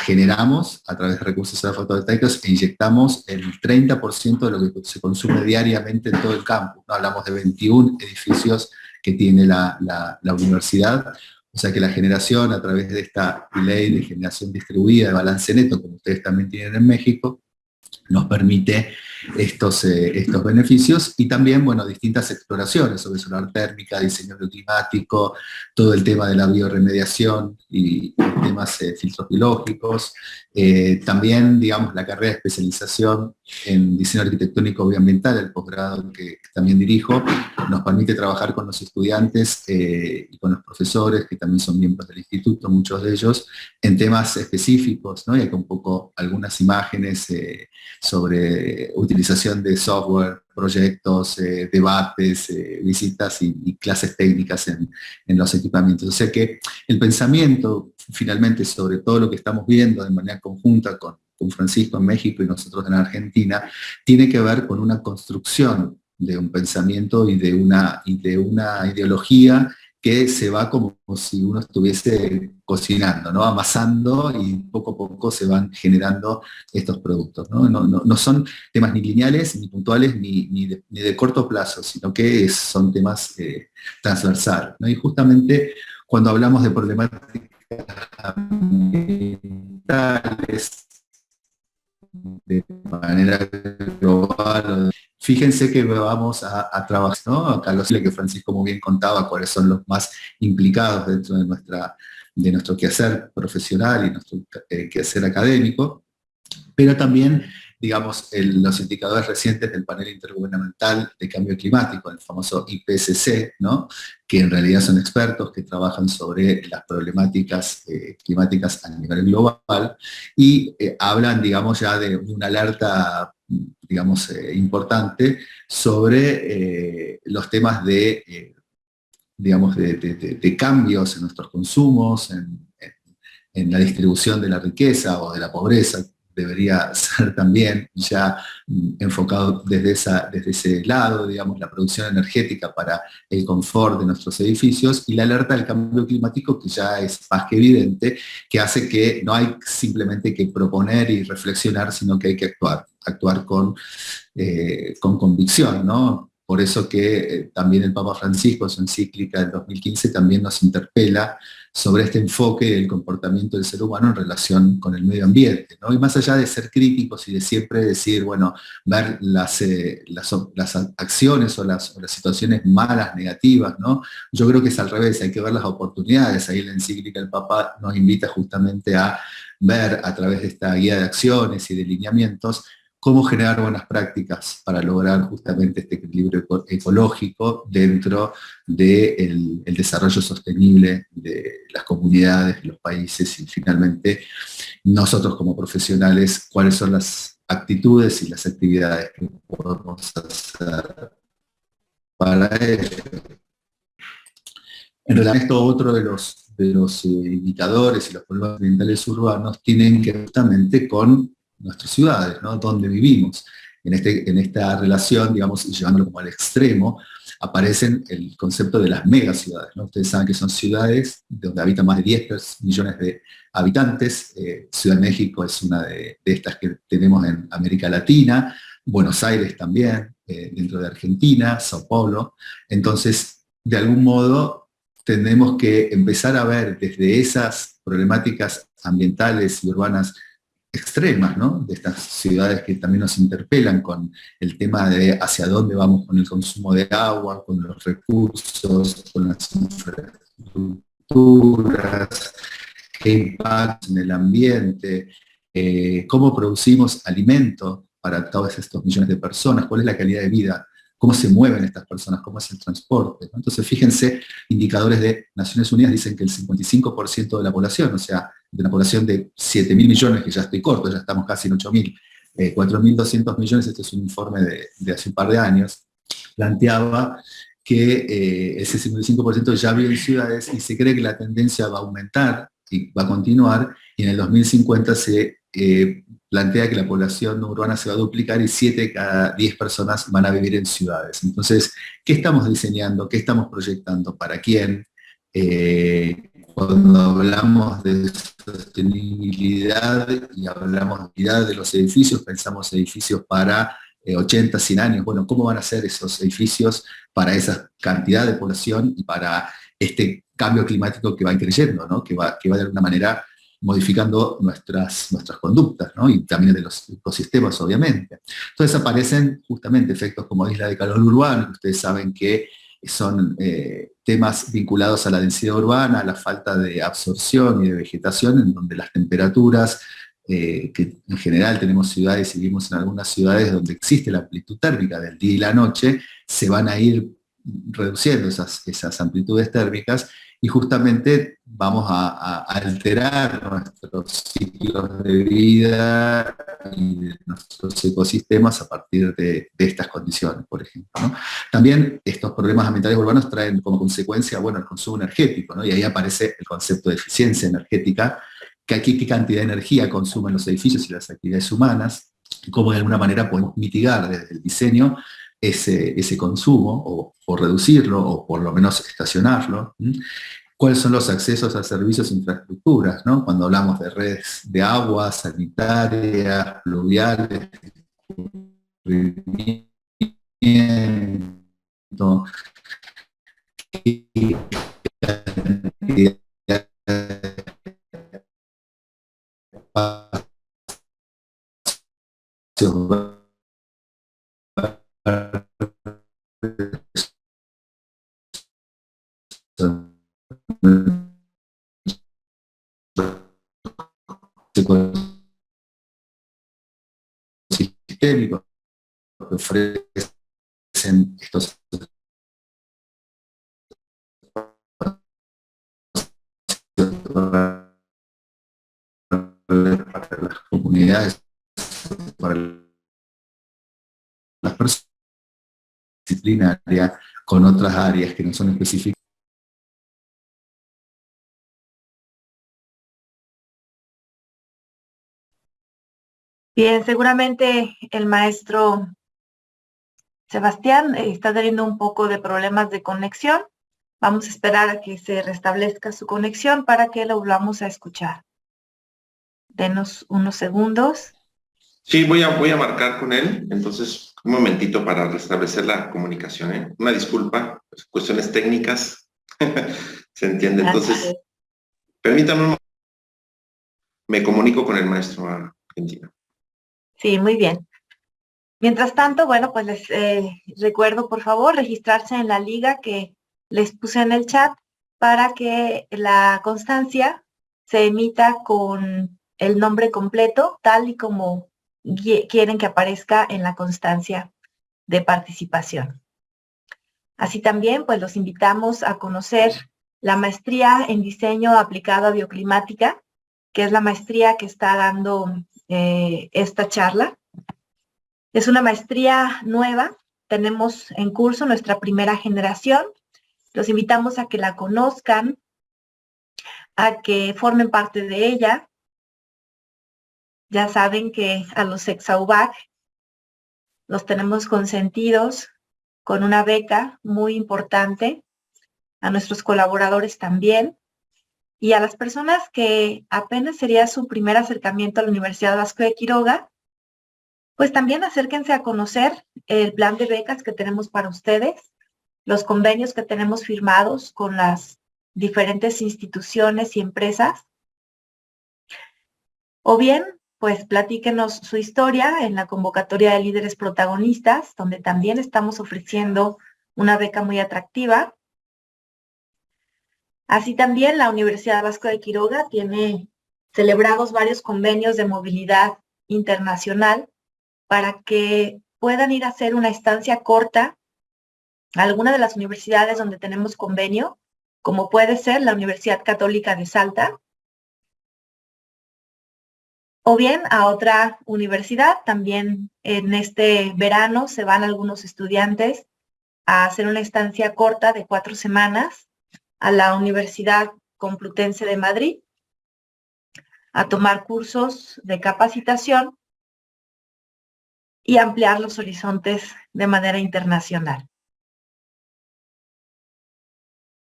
generamos a través de recursos solar fotovoltaicos e inyectamos el 30% de lo que se consume diariamente en todo el campus, ¿no? Hablamos de 21 edificios que tiene la universidad. O sea que la generación a través de esta ley de generación distribuida de balance neto, como ustedes también tienen en México, nos permite estos beneficios, y también, bueno, distintas exploraciones sobre solar térmica, diseño bioclimático, todo el tema de la bioremediación y temas filtros biológicos, también, digamos, la carrera de especialización en diseño arquitectónico bioambiental, el posgrado que también dirijo, nos permite trabajar con los estudiantes y con los profesores, que también son miembros del instituto, muchos de ellos, en temas específicos, ¿no? Y acá un poco algunas imágenes sobre utilización de software, proyectos, debates, visitas y clases técnicas en los equipamientos. O sea que el pensamiento, finalmente, sobre todo lo que estamos viendo de manera conjunta con Francisco en México y nosotros en Argentina, tiene que ver con una construcción de un pensamiento y de una ideología que se va como si uno estuviese cocinando, ¿no? Amasando, y poco a poco se van generando estos productos, ¿no? No son temas ni lineales, ni puntuales, ni de corto plazo, sino que son temas transversales, ¿no? Y justamente cuando hablamos de problemáticas ambientales de manera global, fíjense que vamos a trabajar, ¿no? Acá lo que Francisco muy bien contaba, cuáles son los más implicados dentro de nuestro quehacer profesional y nuestro quehacer académico, pero también, digamos, los indicadores recientes del panel intergubernamental de cambio climático, el famoso IPCC, ¿no? Que en realidad son expertos que trabajan sobre las problemáticas climáticas a nivel global, y hablan, digamos, ya de una alerta, digamos, importante sobre los temas digamos, de cambios en nuestros consumos, en la distribución de la riqueza o de la pobreza. Debería ser también ya enfocado desde ese lado, digamos, la producción energética para el confort de nuestros edificios, y la alerta del cambio climático, que ya es más que evidente, que hace que no hay simplemente que proponer y reflexionar, sino que hay que actuar con convicción, ¿no? Por eso que también el Papa Francisco, en su encíclica del 2015, también nos interpela sobre este enfoque del comportamiento del ser humano en relación con el medio ambiente, ¿no? Y más allá de ser críticos y de siempre decir, bueno, ver las acciones o las situaciones malas, negativas, ¿no? Yo creo que es al revés, hay que ver las oportunidades. Ahí la encíclica del Papa nos invita justamente a ver, a través de esta guía de acciones y de lineamientos, cómo generar buenas prácticas para lograr justamente este equilibrio ecológico dentro del desarrollo sostenible de las comunidades, de los países, y finalmente nosotros como profesionales, cuáles son las actitudes y las actividades que podemos hacer para ello. En realidad, esto, otro de los indicadores y los problemas ambientales urbanos tienen que ver justamente con nuestras ciudades, ¿no? Donde vivimos. En esta relación, digamos, y llevándolo como al extremo, aparecen el concepto de las megaciudades, ¿no? Ustedes saben que son ciudades donde habitan más de 10 millones de habitantes. Ciudad de México es una de estas que tenemos en América Latina, Buenos Aires también, dentro de Argentina, Sao Paulo. Entonces, de algún modo, tenemos que empezar a ver desde esas problemáticas ambientales y urbanas extremas, ¿no? De estas ciudades que también nos interpelan con el tema de hacia dónde vamos con el consumo de agua, con los recursos, con las infraestructuras, qué impacto en el ambiente, cómo producimos alimento para todos estos millones de personas, cuál es la calidad de vida, cómo se mueven estas personas, cómo es el transporte, ¿no? Entonces, fíjense, indicadores de Naciones Unidas dicen que el 55% de la población, o sea, de una población de 7.000 millones, que ya estoy corto, ya estamos casi en 8.000, 4.200 millones, este es un informe de hace un par de años, planteaba que ese 55% ya vive en ciudades y se cree que la tendencia va a aumentar y va a continuar, y en el 2050 se plantea que la población urbana se va a duplicar y 7 de cada 10 personas van a vivir en ciudades. Entonces, ¿qué estamos diseñando? ¿Qué estamos proyectando? ¿Para quién? Cuando hablamos de sostenibilidad y hablamos de calidad de los edificios, pensamos edificios para 80, 100 años. Bueno, ¿cómo van a ser esos edificios para esa cantidad de población y para este cambio climático que va creciendo, ¿no? que va de alguna manera modificando nuestras conductas, ¿no? Y también de los ecosistemas, obviamente. Entonces aparecen justamente efectos como isla de calor urbano, que ustedes saben que son temas vinculados a la densidad urbana, a la falta de absorción y de vegetación, en donde las temperaturas, que en general tenemos ciudades y vivimos en algunas ciudades donde existe la amplitud térmica del día y la noche, se van a ir reduciendo esas amplitudes térmicas, y justamente vamos a alterar nuestros ciclos de vida y de nuestros ecosistemas a partir de estas condiciones, por ejemplo, ¿no? También estos problemas ambientales urbanos traen como consecuencia, bueno, el consumo energético, ¿no? Y ahí aparece el concepto de eficiencia energética, que aquí qué cantidad de energía consumen los edificios y las actividades humanas, y cómo de alguna manera podemos mitigar desde el diseño ese consumo, o reducirlo, o por lo menos estacionarlo. ¿Cuáles son los accesos a servicios e infraestructuras, ¿no? Cuando hablamos de redes de agua, sanitarias, pluviales, sistémicos que ofrecen estos para las comunidades, para las personas disciplinarias con otras áreas que no son específicas. Bien, seguramente el maestro Sebastián está teniendo un poco de problemas de conexión. Vamos a esperar a que se restablezca su conexión para que lo volvamos a escuchar. Denos unos segundos. Sí, voy a marcar con él, entonces un momentito para restablecer la comunicación, ¿eh? Una disculpa, pues, cuestiones técnicas, se entiende. Entonces, permítame un momento, me comunico con el maestro argentino. Sí, muy bien. Mientras tanto, bueno, pues les recuerdo, por favor, registrarse en la liga que les puse en el chat para que la constancia se emita con el nombre completo, tal y como quieren que aparezca en la constancia de participación. Así también, pues los invitamos a conocer la maestría en diseño aplicado a bioclimática, que es la maestría que está dando esta charla. Es una maestría nueva, tenemos en curso nuestra primera generación. Los invitamos a que la conozcan, a que formen parte de ella. Ya saben que a los Exaubac los tenemos consentidos con una beca muy importante, a nuestros colaboradores también, y a las personas que apenas sería su primer acercamiento a la Universidad Vasco de Quiroga, pues también acérquense a conocer el plan de becas que tenemos para ustedes, los convenios que tenemos firmados con las diferentes instituciones y empresas. O bien, pues platíquenos su historia en la convocatoria de líderes protagonistas, donde también estamos ofreciendo una beca muy atractiva. Así también la Universidad Vasco de Quiroga tiene celebrados varios convenios de movilidad internacional para que puedan ir a hacer una estancia corta a alguna de las universidades donde tenemos convenio, como puede ser la Universidad Católica de Salta, o bien a otra universidad. También en este verano se van algunos estudiantes a hacer una estancia corta de 4 semanas a la Universidad Complutense de Madrid, a tomar cursos de capacitación y ampliar los horizontes de manera internacional.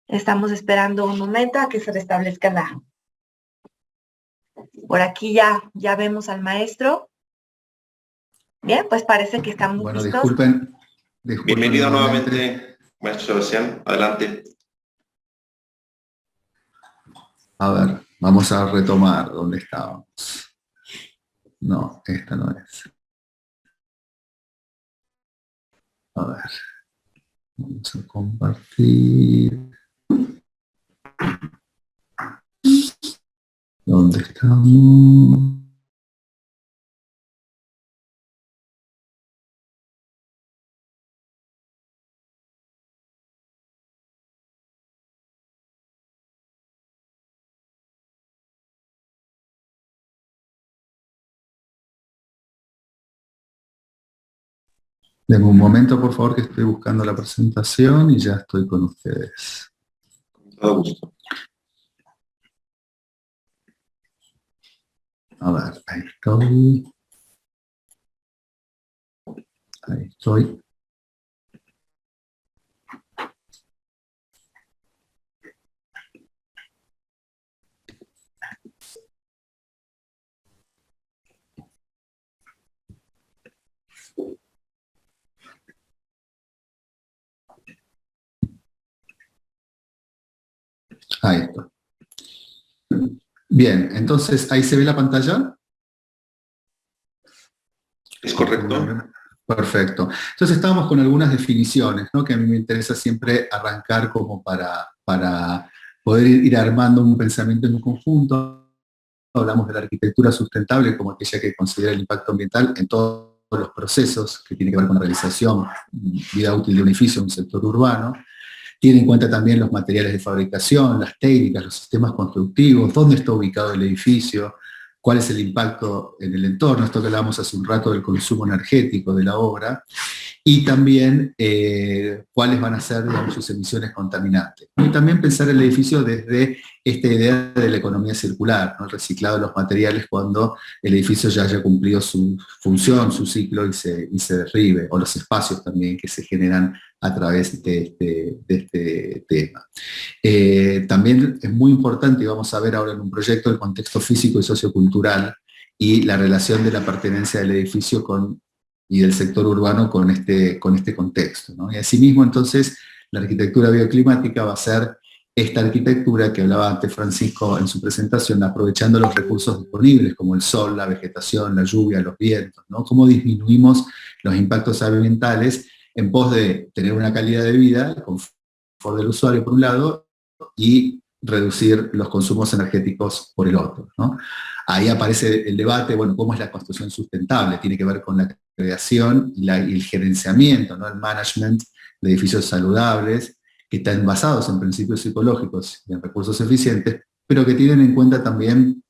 Estamos esperando un momento a que se restablezca la... Por aquí ya vemos al maestro. Bien, pues parece que estamos Bueno, listos. disculpen Bienvenido nuevamente, maestro Sebastián. Adelante. A ver, vamos a retomar donde estábamos. No, esta no es. A ver, vamos a compartir. ¿Dónde estamos? Denme un momento, por favor, que estoy buscando la presentación y ya estoy con ustedes. Con todo gusto. A ver, ahí estoy. Ahí estoy. Ahí está. Bien, entonces, ¿ahí se ve la pantalla? ¿Es correcto? Perfecto. Entonces estábamos con algunas definiciones, ¿no? Que a mí me interesa siempre arrancar como para poder ir armando un pensamiento en conjunto. Hablamos de la arquitectura sustentable como aquella que considera el impacto ambiental en todos los procesos que tienen que ver con la realización, vida útil de un edificio en un sector urbano. Tiene en cuenta también los materiales de fabricación, las técnicas, los sistemas constructivos, dónde está ubicado el edificio, cuál es el impacto en el entorno, esto que hablábamos hace un rato del consumo energético de la obra, y también cuáles van a ser, digamos, sus emisiones contaminantes. Y también pensar el edificio desde esta idea de la economía circular, ¿no? El reciclado de los materiales cuando el edificio ya haya cumplido su función, su ciclo y se derribe, o los espacios también que se generan a través de este tema. También es muy importante, y vamos a ver ahora en un proyecto, el contexto físico y sociocultural y la relación de la pertenencia del edificio y del sector urbano con este contexto, ¿no? Y asimismo, entonces, la arquitectura bioclimática va a ser esta arquitectura que hablaba antes Francisco en su presentación, aprovechando los recursos disponibles, como el sol, la vegetación, la lluvia, los vientos, ¿no? Cómo disminuimos los impactos ambientales en pos de tener una calidad de vida, el confort del usuario por un lado, y reducir los consumos energéticos por el otro, ¿no? Ahí aparece el debate, bueno, ¿cómo es la construcción sustentable? Tiene que ver con la creación y el gerenciamiento, ¿no? El management de edificios saludables, que están basados en principios psicológicos y en recursos eficientes, pero que tienen en cuenta también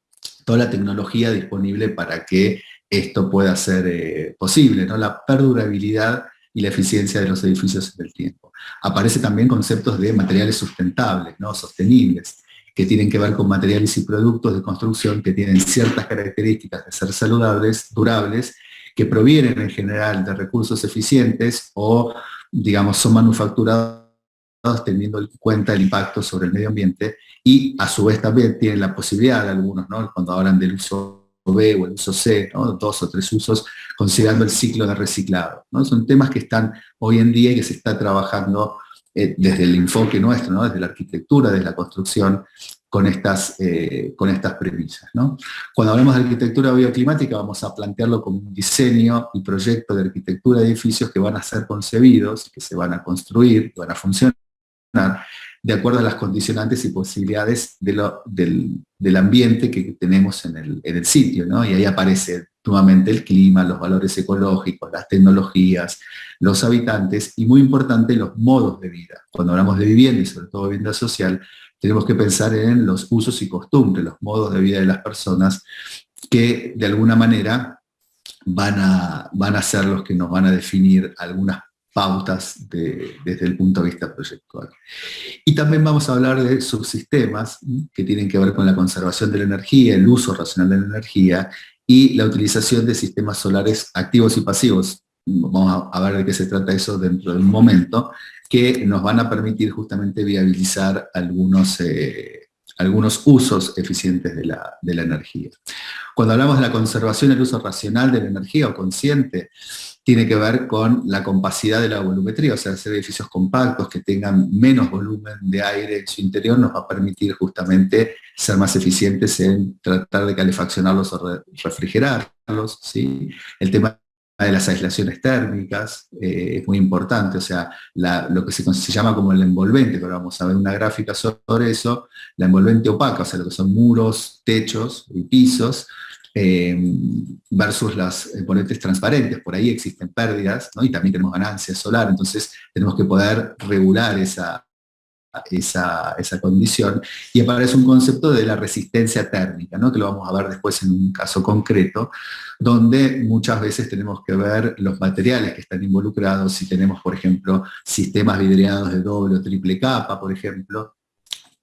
toda la tecnología disponible para que esto pueda ser posible, ¿no? La perdurabilidad y la eficiencia de los edificios en el tiempo. Aparecen también conceptos de materiales sustentables, ¿no? Sostenibles, que tienen que ver con materiales y productos de construcción que tienen ciertas características de ser saludables, durables, que provienen en general de recursos eficientes o digamos, son manufacturados teniendo en cuenta el impacto sobre el medio ambiente y a su vez también tienen la posibilidad de algunos, ¿no? Cuando hablan del uso B o el uso C, ¿no? 2 o 3 usos, considerando el ciclo de reciclado, ¿no? Son temas que están hoy en día y que se está trabajando desde el enfoque nuestro, ¿no? Desde la arquitectura, desde la construcción, con estas premisas, ¿no? Cuando hablamos de arquitectura bioclimática vamos a plantearlo como un diseño y proyecto de arquitectura de edificios que van a ser concebidos, que se van a construir, que van a funcionar de acuerdo a las condicionantes y posibilidades del ambiente que tenemos en el sitio, ¿no? Y ahí aparece nuevamente el clima, los valores ecológicos, las tecnologías, los habitantes y, muy importante, los modos de vida. Cuando hablamos de vivienda y sobre todo vivienda social, tenemos que pensar en los usos y costumbres, los modos de vida de las personas que de alguna manera van a ser los que nos van a definir algunas pautas desde el punto de vista proyectual. Y también vamos a hablar de subsistemas que tienen que ver con la conservación de la energía, el uso racional de la energía y la utilización de sistemas solares activos y pasivos. Vamos a ver de qué se trata eso dentro de un momento, que nos van a permitir justamente viabilizar algunos usos eficientes de la energía. Cuando hablamos de la conservación y el uso racional de la energía o consciente, tiene que ver con la compacidad de la volumetría, o sea, hacer edificios compactos que tengan menos volumen de aire en su interior nos va a permitir justamente ser más eficientes en tratar de calefaccionarlos o refrigerarlos, ¿sí? El tema de las aislaciones térmicas es muy importante, o sea, lo que se llama como el envolvente, pero vamos a ver una gráfica sobre eso, la envolvente opaca, o sea, lo que son muros, techos y pisos, versus las imponentes transparentes. Por ahí existen pérdidas, ¿no? Y también tenemos ganancia solar, entonces tenemos que poder regular esa condición, y aparece un concepto de la resistencia térmica, ¿no? Que lo vamos a ver después en un caso concreto, donde muchas veces tenemos que ver los materiales que están involucrados, si tenemos, por ejemplo, sistemas vidriados de doble o triple capa, por ejemplo,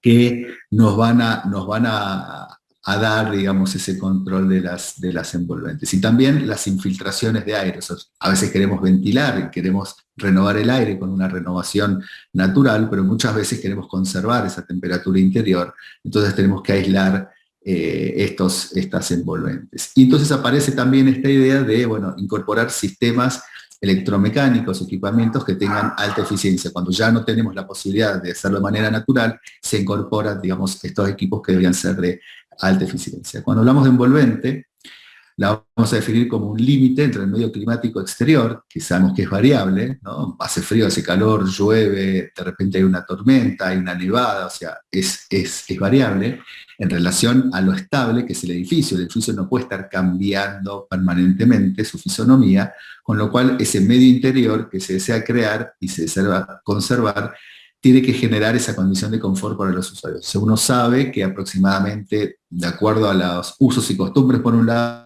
que nos van a dar, digamos, ese control de las envolventes. Y también las infiltraciones de aire. O sea, a veces queremos ventilar, queremos renovar el aire con una renovación natural, pero muchas veces queremos conservar esa temperatura interior, entonces tenemos que aislar estas envolventes. Y entonces aparece también esta idea de, bueno, incorporar sistemas electromecánicos, equipamientos que tengan alta eficiencia. Cuando ya no tenemos la posibilidad de hacerlo de manera natural, se incorporan, digamos, estos equipos que deberían ser de alta eficiencia. Cuando hablamos de envolvente, la vamos a definir como un límite entre el medio climático exterior, que sabemos que es variable, ¿no? Hace frío, hace calor, llueve, de repente hay una tormenta, hay una nevada, o sea, es variable, en relación a lo estable que es el edificio. El edificio no puede estar cambiando permanentemente su fisonomía, con lo cual ese medio interior que se desea crear y se desea conservar, tiene que generar esa condición de confort para los usuarios. Uno sabe que aproximadamente, de acuerdo a los usos y costumbres por un lado,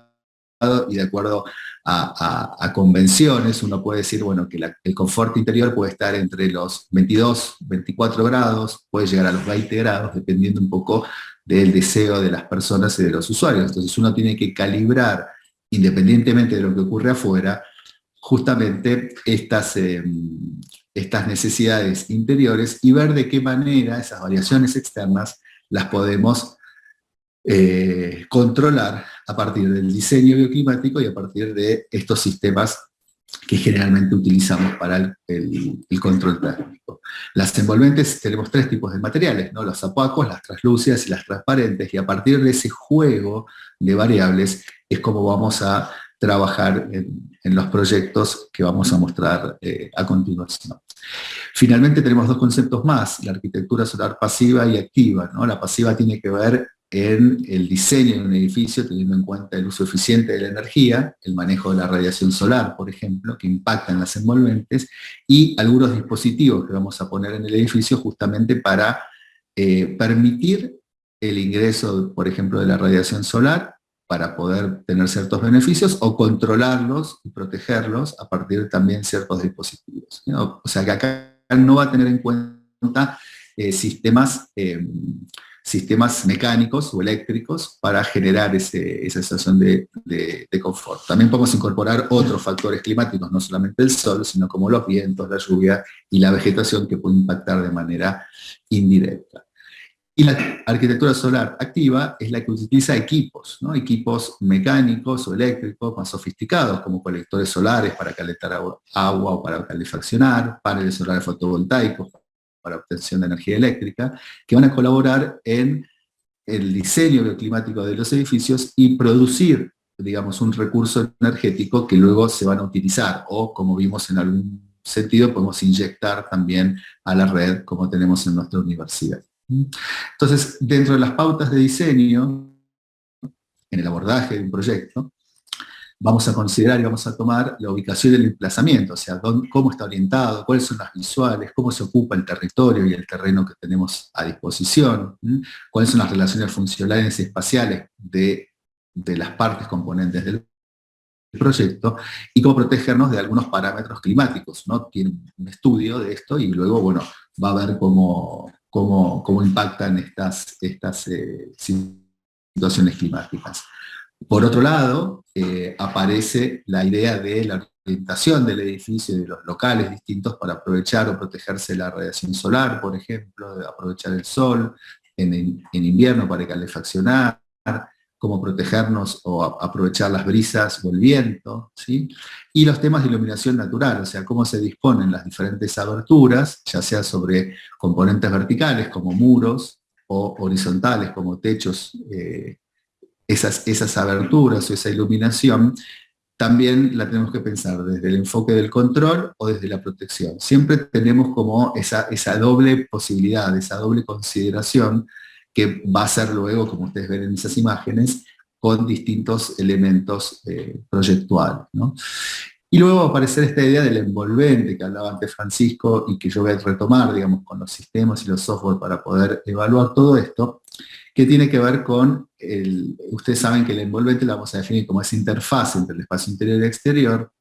y de acuerdo a convenciones, uno puede decir, bueno, que el confort interior puede estar entre los 22, 24 grados, puede llegar a los 20 grados, dependiendo un poco del deseo de las personas y de los usuarios. Entonces uno tiene que calibrar, independientemente de lo que ocurre afuera, justamente estas necesidades interiores y ver de qué manera esas variaciones externas las podemos controlar a partir del diseño bioclimático y a partir de estos sistemas que generalmente utilizamos para el control térmico. Las envolventes, tenemos 3 tipos de materiales, ¿no? Los opacos, las translúcidas y las transparentes, y a partir de ese juego de variables es como vamos a trabajar en los proyectos que vamos a mostrar a continuación. Finalmente tenemos 2 conceptos más, la arquitectura solar pasiva y activa, ¿no? La pasiva tiene que ver en el diseño de un edificio, teniendo en cuenta el uso eficiente de la energía, el manejo de la radiación solar, por ejemplo, que impacta en las envolventes, y algunos dispositivos que vamos a poner en el edificio justamente para permitir el ingreso, por ejemplo, de la radiación solar, para poder tener ciertos beneficios, o controlarlos y protegerlos a partir de también ciertos dispositivos, ¿no? O sea que acá no va a tener en cuenta sistemas sistemas mecánicos o eléctricos para generar esa sensación de confort. También podemos incorporar otros factores climáticos, no solamente el sol, sino como los vientos, la lluvia y la vegetación, que pueden impactar de manera indirecta. Y la arquitectura solar activa es la que utiliza equipos, ¿no? Equipos mecánicos o eléctricos más sofisticados, como colectores solares para calentar agua o para calefaccionar, paneles solares fotovoltaicos para obtención de energía eléctrica, que van a colaborar en el diseño bioclimático de los edificios y producir, digamos, un recurso energético que luego se van a utilizar, o como vimos en algún sentido, podemos inyectar también a la red, como tenemos en nuestra universidad. Entonces, dentro de las pautas de diseño, en el abordaje de un proyecto, vamos a considerar y vamos a tomar la ubicación del emplazamiento, o sea, cómo está orientado, cuáles son las visuales, cómo se ocupa el territorio y el terreno que tenemos a disposición, cuáles son las relaciones funcionales y espaciales de las partes componentes del proyecto, y cómo protegernos de algunos parámetros climáticos, ¿no? Tiene un estudio de esto y luego, bueno, va a ver cómo impactan estas situaciones climáticas. Por otro lado, aparece la idea de la orientación del edificio y de los locales distintos para aprovechar o protegerse de la radiación solar, por ejemplo, de aprovechar el sol en invierno para calefaccionar, cómo protegernos o aprovechar las brisas o el viento, ¿sí? Y los temas de iluminación natural, o sea, cómo se disponen las diferentes aberturas, ya sea sobre componentes verticales como muros o horizontales como techos, esas aberturas o esa iluminación, también la tenemos que pensar desde el enfoque del control o desde la protección. Siempre tenemos como esa doble posibilidad, esa doble consideración que va a ser luego, como ustedes ven en esas imágenes, con distintos elementos proyectuales, ¿no? Y luego va a aparecer esta idea del envolvente que hablaba antes Francisco y que yo voy a retomar, digamos, con los sistemas y los software para poder evaluar todo esto, que tiene que ver con, ustedes saben que el envolvente lo vamos a definir como esa interfaz entre el espacio interior y exterior,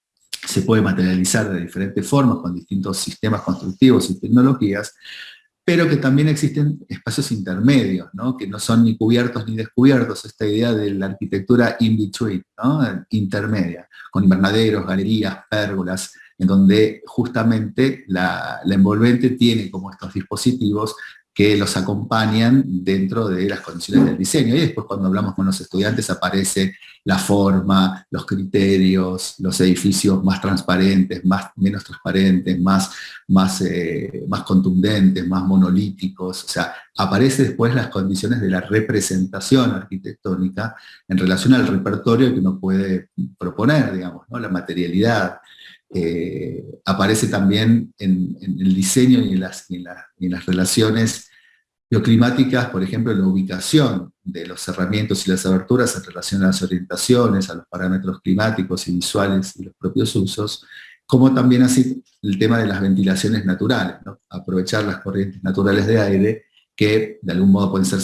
se puede materializar de diferentes formas con distintos sistemas constructivos y tecnologías, pero que también existen espacios intermedios, ¿no? Que no son ni cubiertos ni descubiertos, esta idea de la arquitectura in-between, ¿no? Intermedia, con invernaderos, galerías, pérgolas, en donde justamente la envolvente tiene como estos dispositivos que los acompañan dentro de las condiciones del diseño. Y después cuando hablamos con los estudiantes aparece la forma, los criterios, los edificios más transparentes, menos transparentes, más contundentes, más monolíticos. O sea, aparecen después las condiciones de la representación arquitectónica en relación al repertorio que uno puede proponer, digamos, ¿no? La materialidad. Aparece también en el diseño y en las relaciones bioclimáticas, por ejemplo, la ubicación de los cerramientos y las aberturas en relación a las orientaciones, a los parámetros climáticos y visuales y los propios usos, como también así el tema de las ventilaciones naturales, ¿no? Aprovechar las corrientes naturales de aire que de algún modo pueden ser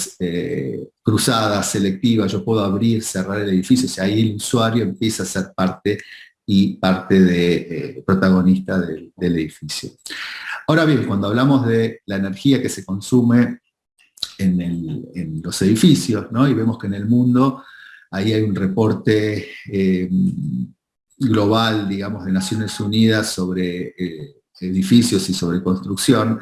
cruzadas, selectivas. Yo puedo abrir, cerrar el edificio, o sea, ahí el usuario empieza a ser parte de protagonista del edificio. Ahora bien, cuando hablamos de la energía que se consume en los edificios, ¿no? Y vemos que en el mundo ahí hay un reporte global, digamos, de Naciones Unidas sobre edificios y sobre construcción,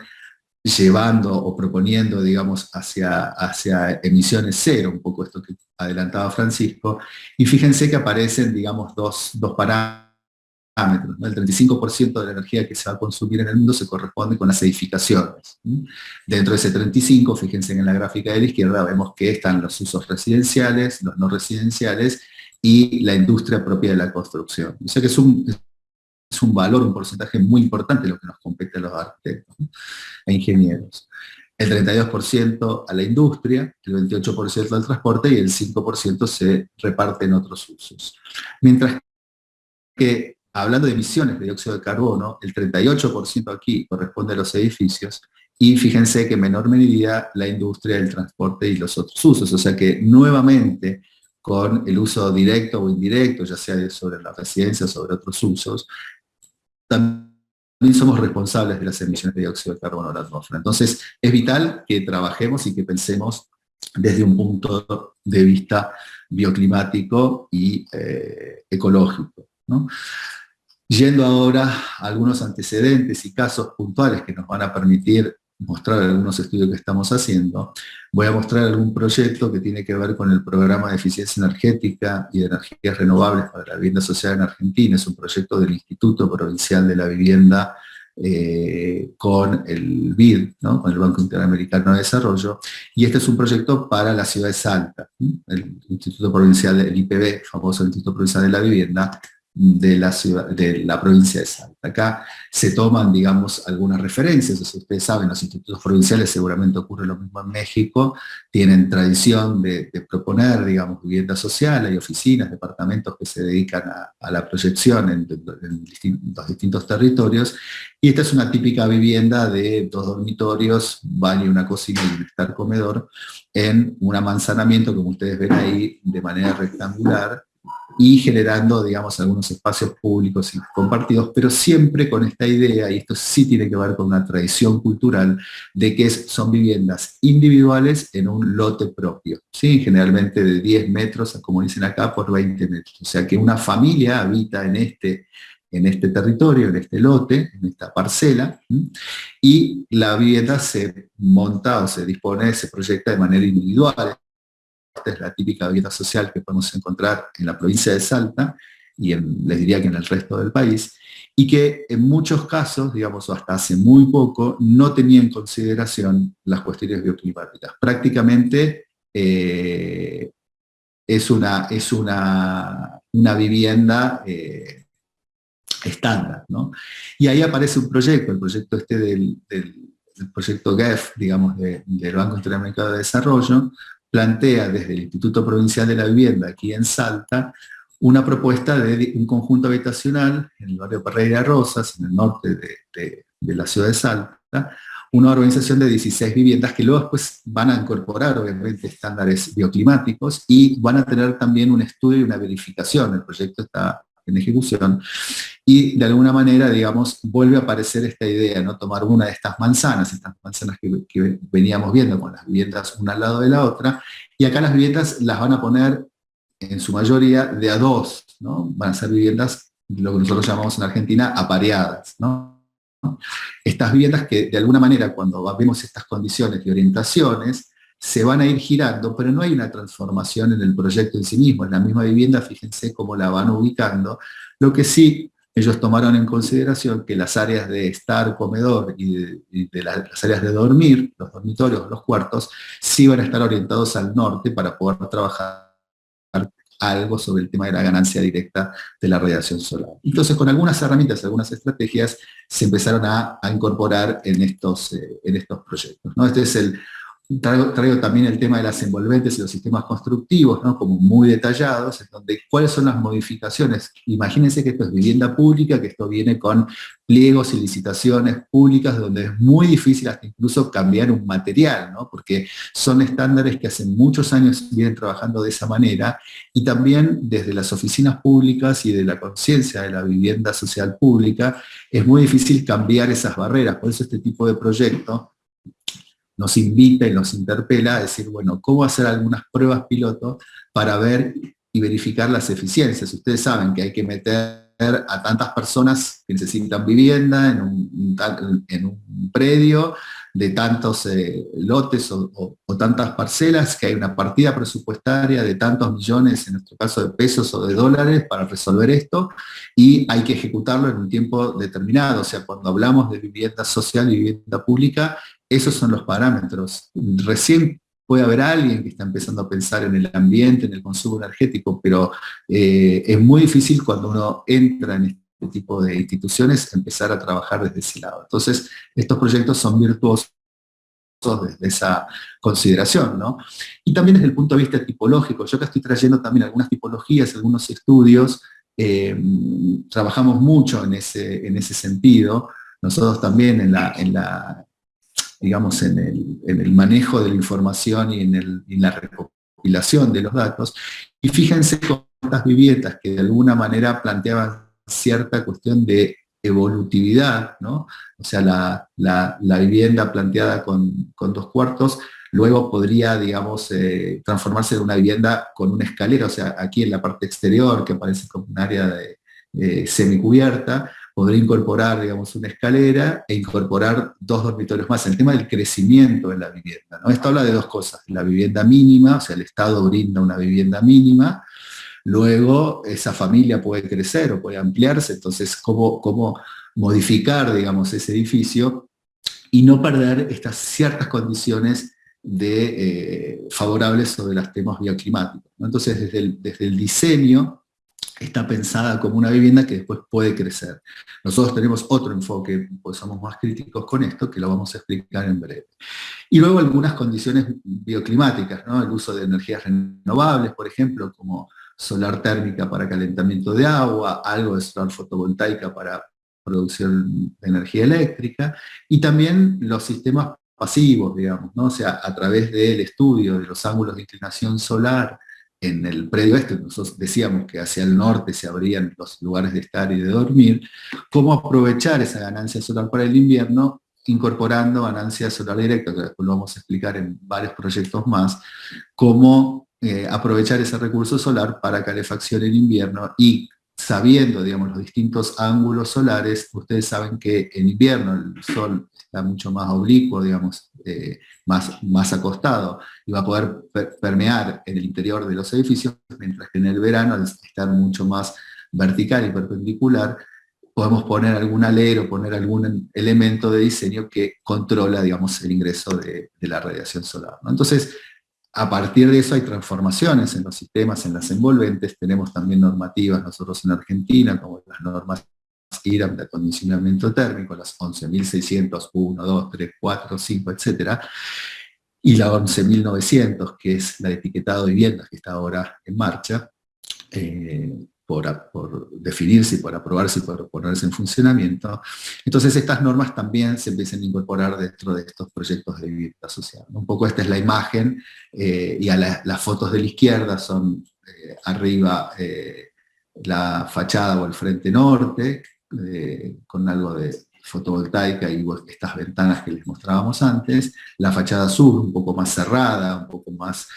llevando o proponiendo, digamos, hacia emisiones cero, un poco esto que adelantaba Francisco, y fíjense que aparecen, digamos, dos parámetros, ¿no? El 35% de la energía que se va a consumir en el mundo se corresponde con las edificaciones. Dentro de ese 35%, fíjense en la gráfica de la izquierda, vemos que están los usos residenciales, los no residenciales y la industria propia de la construcción. O sea que es un valor, un porcentaje muy importante lo que nos compete a los arquitectos, ¿no? E ingenieros. El 32% a la industria, el 28% al transporte y el 5% se reparte en otros usos. Mientras que, hablando de emisiones de dióxido de carbono, el 38% aquí corresponde a los edificios y fíjense que en menor medida la industria, el transporte y los otros usos. O sea que nuevamente con el uso directo o indirecto, ya sea sobre la residencia o sobre otros usos, también somos responsables de las emisiones de dióxido de carbono a la atmósfera. Entonces, es vital que trabajemos y que pensemos desde un punto de vista bioclimático y ecológico, ¿no? Yendo ahora a algunos antecedentes y casos puntuales que nos van a permitir mostrar algunos estudios que estamos haciendo, voy a mostrar algún proyecto que tiene que ver con el programa de eficiencia energética y de energías renovables para la vivienda social en Argentina. Es un proyecto del Instituto Provincial de la Vivienda con el BID, ¿no? Con el Banco Interamericano de Desarrollo, y este es un proyecto para la ciudad de Salta, el Instituto Provincial del IPV, famoso Instituto Provincial de la Vivienda, de la ciudad, de la provincia de Salta. Acá se toman, digamos, algunas referencias. O sea, ustedes saben, los institutos provinciales, seguramente ocurre lo mismo en México, tienen tradición de proponer, digamos, vivienda social, hay oficinas, departamentos que se dedican a la proyección en los distintos territorios, y esta es una típica vivienda de 2 dormitorios, baño, una cocina y un estar comedor, en un amanzanamiento, como ustedes ven ahí, de manera rectangular, y generando, digamos, algunos espacios públicos y compartidos, pero siempre con esta idea, y esto sí tiene que ver con una tradición cultural, de que son viviendas individuales en un lote propio, ¿sí? Generalmente de 10 metros, como dicen acá, por 20 metros. O sea que una familia habita en este territorio, en este lote, en esta parcela, ¿sí? Y la vivienda se monta o se dispone, se proyecta de manera individual. Esta es la típica vivienda social que podemos encontrar en la provincia de Salta y les diría que en el resto del país, y que en muchos casos, digamos, o hasta hace muy poco, no tenía en consideración las cuestiones bioclimáticas. Prácticamente es una vivienda estándar, ¿no? Y ahí aparece un proyecto, el proyecto del proyecto GEF, digamos, del Banco Interamericano de Desarrollo, plantea desde el Instituto Provincial de la Vivienda, aquí en Salta, una propuesta de un conjunto habitacional en el barrio Parreira Rosas, en el norte de la ciudad de Salta, una urbanización de 16 viviendas que luego después van a incorporar, obviamente, estándares bioclimáticos y van a tener también un estudio y una verificación. El proyecto está en ejecución, y de alguna manera, digamos, vuelve a aparecer esta idea, ¿no? Tomar una de estas manzanas que veníamos viendo con las viviendas una al lado de la otra, y acá las viviendas las van a poner en su mayoría de a dos, ¿no? Van a ser viviendas, lo que nosotros llamamos en Argentina, apareadas, ¿no? Estas viviendas que de alguna manera, cuando vemos estas condiciones y orientaciones, se van a ir girando, pero no hay una transformación en el proyecto en sí mismo. En la misma vivienda, fíjense cómo la van ubicando. Lo que sí, ellos tomaron en consideración que las áreas de estar, comedor y las áreas de dormir, los dormitorios, los cuartos, sí van a estar orientados al norte para poder trabajar algo sobre el tema de la ganancia directa de la radiación solar. Entonces, con algunas herramientas, algunas estrategias, se empezaron a incorporar en estos proyectos, ¿no? Este es traigo también el tema de las envolventes y los sistemas constructivos, ¿no? Como muy detallados, en donde cuáles son las modificaciones. Imagínense que esto es vivienda pública, que esto viene con pliegos y licitaciones públicas, donde es muy difícil hasta incluso cambiar un material, ¿no? Porque son estándares que hace muchos años vienen trabajando de esa manera, y también desde las oficinas públicas y de la conciencia de la vivienda social pública, es muy difícil cambiar esas barreras. Por eso este tipo de proyecto nos invita y nos interpela a decir, bueno, ¿cómo hacer algunas pruebas piloto para ver y verificar las eficiencias? Ustedes saben que hay que meter a tantas personas que necesitan vivienda en un predio de tantos lotes o tantas parcelas, que hay una partida presupuestaria de tantos millones, en nuestro caso de pesos o de dólares, para resolver esto, y hay que ejecutarlo en un tiempo determinado. O sea, cuando hablamos de vivienda social y vivienda pública, esos son los parámetros. Recién puede haber alguien que está empezando a pensar en el ambiente, en el consumo energético, pero es muy difícil cuando uno entra en este tipo de instituciones empezar a trabajar desde ese lado. Entonces, estos proyectos son virtuosos desde esa consideración, ¿no? Y también desde el punto de vista tipológico. Yo acá estoy trayendo también algunas tipologías, algunos estudios. Trabajamos mucho en ese sentido. Nosotros también digamos, en el manejo de la información y en la recopilación de los datos. Y fíjense con estas viviendas que de alguna manera planteaban cierta cuestión de evolutividad, ¿no? O sea, la vivienda planteada con 2 cuartos, luego podría, digamos, transformarse en una vivienda con una escalera, o sea, aquí en la parte exterior, que parece como un área semicubierta, podría incorporar, digamos, una escalera e incorporar 2 dormitorios más. El tema del crecimiento de la vivienda, ¿no? Esto habla de 2 cosas, la vivienda mínima, o sea, el Estado brinda una vivienda mínima, luego esa familia puede crecer o puede ampliarse, entonces cómo modificar, digamos, ese edificio y no perder estas ciertas condiciones favorables sobre los temas bioclimáticos, ¿no? Entonces, desde el diseño está pensada como una vivienda que después puede crecer. Nosotros tenemos otro enfoque, pues somos más críticos con esto, que lo vamos a explicar en breve. Y luego algunas condiciones bioclimáticas, ¿no? El uso de energías renovables, por ejemplo, como solar térmica para calentamiento de agua, algo de solar fotovoltaica para producción de energía eléctrica, y también los sistemas pasivos, digamos, ¿no? O sea, a través del estudio de los ángulos de inclinación solar en el predio este, nosotros decíamos que hacia el norte se abrían los lugares de estar y de dormir, cómo aprovechar esa ganancia solar para el invierno, incorporando ganancia solar directa, que después lo vamos a explicar en varios proyectos más, cómo aprovechar ese recurso solar para calefacción en invierno y sabiendo, digamos, los distintos ángulos solares. Ustedes saben que en invierno el sol está mucho más oblicuo, digamos, más acostado, y va a poder permear en el interior de los edificios, mientras que en el verano, al estar mucho más vertical y perpendicular, podemos poner algún alero, poner algún elemento de diseño que controla, digamos, el ingreso de la radiación solar, ¿no? Entonces, a partir de eso hay transformaciones en los sistemas, en las envolventes. Tenemos también normativas nosotros en Argentina, como las normas IRAM de acondicionamiento térmico, las 11.600, 1, 2, 3, 4, 5, etc. Y la 11.900, que es la de etiquetado de viviendas, que está ahora en marcha, por definirse y por aprobarse y por ponerse en funcionamiento. Entonces estas normas también se empiezan a incorporar dentro de estos proyectos de vivienda social. Un poco esta es la imagen, y las fotos de la izquierda son arriba la fachada o el frente norte, con algo de fotovoltaica y estas ventanas que les mostrábamos antes, la fachada sur un poco más cerrada, un poco más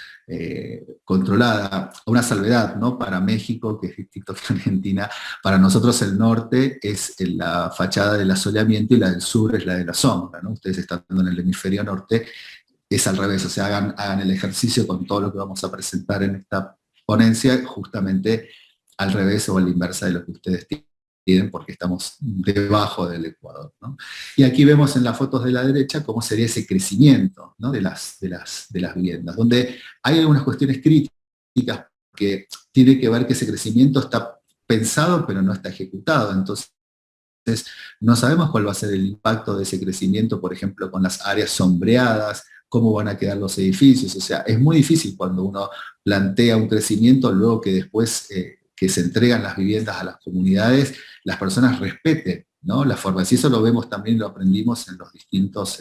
controlada, una salvedad, ¿no? Para México, que es distinto que Argentina, para nosotros el norte es la fachada del asoleamiento y la del sur es la de la sombra, ¿no? Ustedes están en el hemisferio norte, es al revés, o sea, hagan el ejercicio con todo lo que vamos a presentar en esta ponencia, justamente al revés o a la inversa de lo que ustedes tienen, porque estamos debajo del Ecuador, ¿no? Y aquí vemos en las fotos de la derecha cómo sería ese crecimiento, ¿no? de las viviendas, donde hay algunas cuestiones críticas que tiene que ver que ese crecimiento está pensado pero no está ejecutado. Entonces no sabemos cuál va a ser el impacto de ese crecimiento, por ejemplo, con las áreas sombreadas, cómo van a quedar los edificios. O sea, es muy difícil cuando uno plantea un crecimiento, luego que después que se entregan las viviendas a las comunidades, las personas respeten, ¿no? La forma. Si eso lo vemos también, lo aprendimos en los distintos